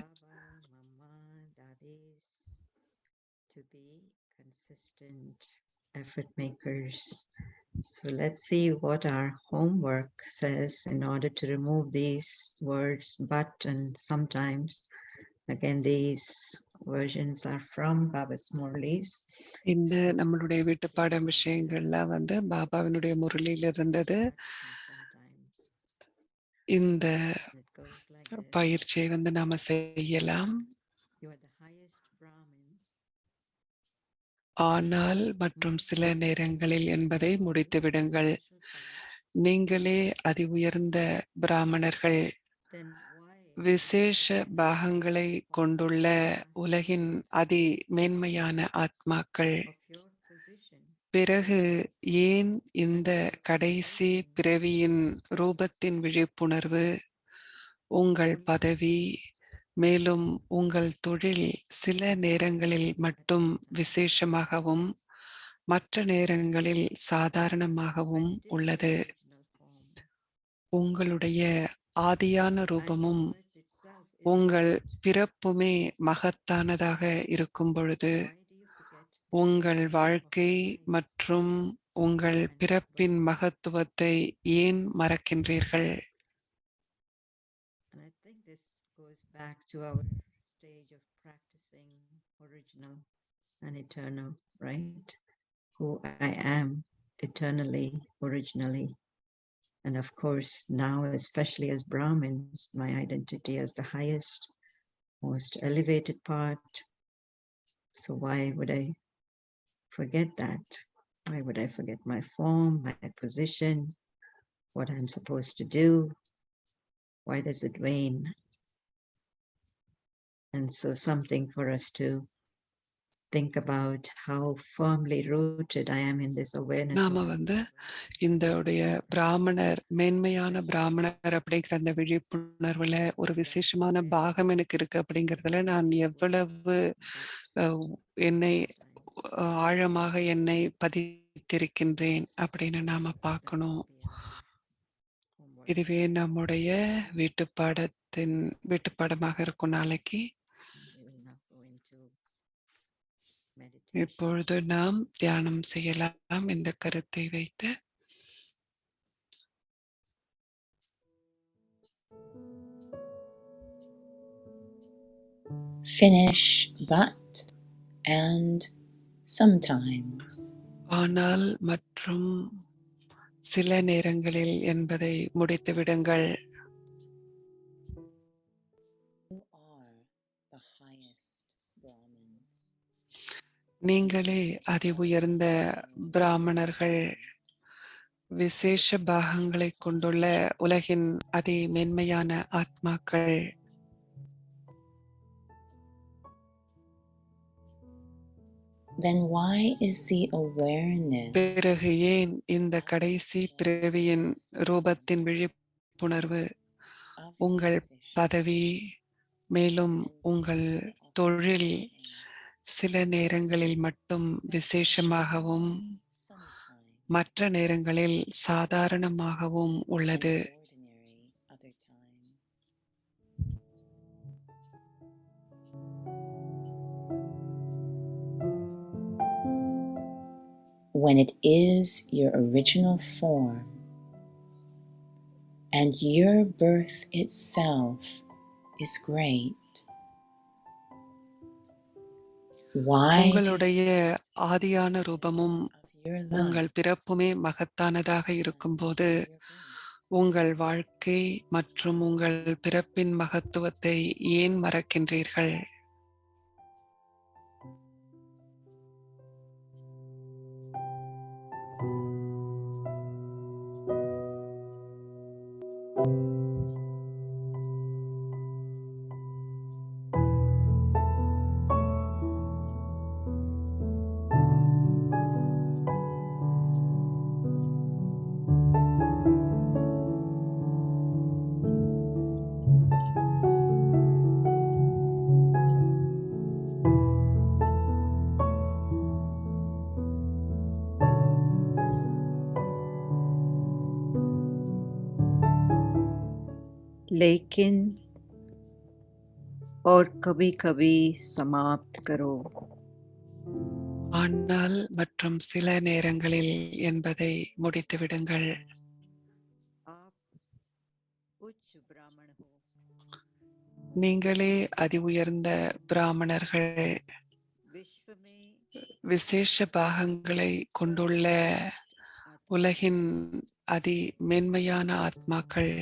To be consistent effort makers. So let's see what our homework says in order to remove these words but and sometimes. Again, these versions are from Baba's Murlis. இந்த நம்மளுடைய வீட்டு பாடம் விஷயங்கள்லாம் பாபாவினுடைய முரளியில இருந்தது. இந்த பயிற்சியை நாம செய்யலாம். ஆனால் மற்றும் சில நேரங்களில் என்பதை முடித்து விடுங்கள். நீங்களே அதி உயர்ந்த பிராமணர்கள், விசேஷ பாகங்களை கொண்டுள்ள உலகின் அதி மேன்மையான ஆத்மாக்கள். பிறகு ஏன் இந்த கடைசி பிறவியின் ரூபத்தின் விழிப்புணர்வு, உங்கள் பதவி, மேலும் உங்கள் தொழில் சில நேரங்களில் மட்டும் விசேஷமாகவும் மற்ற நேரங்களில் சாதாரணமாகவும் உள்ளது. உங்களுடைய ஆதியான ரூபமும் உங்கள் பிறப்புமே மகத்தானதாக இருக்கும் பொழுது உங்கள் வாழ்க்கை மற்றும் உங்கள் பிறப்பின் மகத்துவத்தை ஏன் மறக்கின்றீர்கள்? And I think this goes back to our stage of practicing original and eternal, right? Who I am eternally, originally. And of course, now, especially as Brahmins, my identity as the highest, most elevated part. So why would I forget that? Why would I forget my form, my position, what I'm supposed to do? Why does it wane? And so something for us to think about how firmly rooted I am in this awareness. நாம இந்த பிராமணர், மேன்மையான பிராமணர் அப்படிங்கிற அந்த விழிப்புணர்வுல ஒரு விசேஷமான பாகம் எனக்கு இருக்கு அப்படிங்கிறதுல நான் எவ்வளவு என்னை ஆழமாக என்னை பதித்திருக்கின்றேன் அப்படின்னு நாம பார்க்கணும். இதுவே நம்முடைய வீட்டுப்பாடமாக இருக்கும் நாளைக்கு. இப்பொழுது நாம் தியானம் செய்யலாம் இந்த கருத்தை வைத்து. Finish, but, and sometimes. ஆனால் மற்றும் சில நேரங்களில் என்பதை முடித்து விடுங்கள். You are the highest Brahmins. நீங்களே அதி உயர்ந்த பிராமணர்கள், விசேஷ பாகங்களை கொண்டுள்ள உலகின் அதி மென்மையான ஆத்மாக்கள். Then why is the awareness பிறகு ஏன் இந்த கடைசி பிறவியின் ரூபத்தின் விழிப்புணர்வு உங்கள் பதவி மேலும் உங்கள் தொழில் சில நேரங்களில் மட்டும் விசேஷமாகவும் மற்ற நேரங்களில் சாதாரணமாகவும் உள்ளது? when it is your original form and your birth itself is great? Why உங்களுடைய ஆதியான ரூபமும் உங்கள் பிறப்புமே மகத்தானதாக இருக்கும்போது உங்கள் வாழ்க்கை மற்றும் உங்கள் பிறப்பின் மகத்துவத்தை ஏன் மறக்கின்றீர்கள்? लेकिन और कभी कभी समाप्त करो. ஆனால் மற்றும் சில நேரங்களில் என்பதை முடித்து விடுங்கள். நீங்களே அதி உயர்ந்த பிராமணர்கள், விசேஷ பாகங்களை கொண்டுள்ள உலகின் அதி மேன்மையான ஆத்மாக்கள்.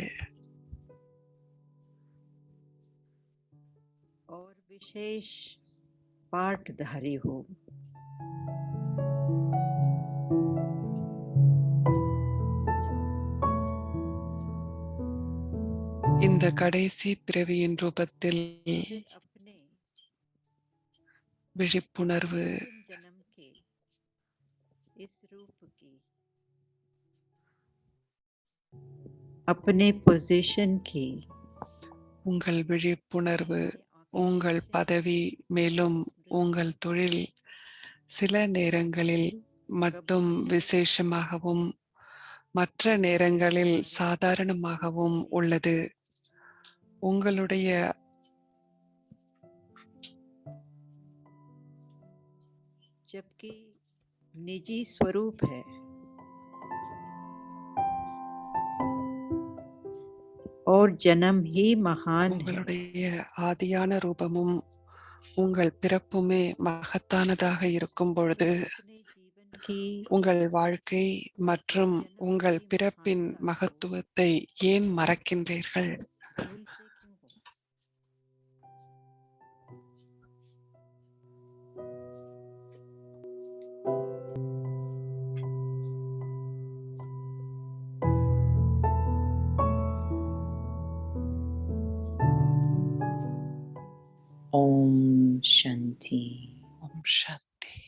विशेष पाठधारी हो. இந்த கடைசி பிறவியின் ரூபத்தில் விழிப்புணர்வு अपने पोजीशन की உங்கள் விழிப்புணர்வு உங்கள் பதவி மேலும் உங்கள் தொழில் சில நேரங்களில் மட்டும் விசேஷமாகவும் மற்ற நேரங்களில் சாதாரணமாகவும் உள்ளது. உங்களுடைய जबकि निजी स्वरूप है और जन्म ही महान है. உங்களுடைய ஆதியான ரூபமும் உங்கள் பிறப்புமே மகத்தானதாக இருக்கும் பொழுது உங்கள் வாழ்க்கை மற்றும் உங்கள் பிறப்பின் மகத்துவத்தை ஏன் மறக்கின்றீர்கள்? Om Shanti. Om Shanti.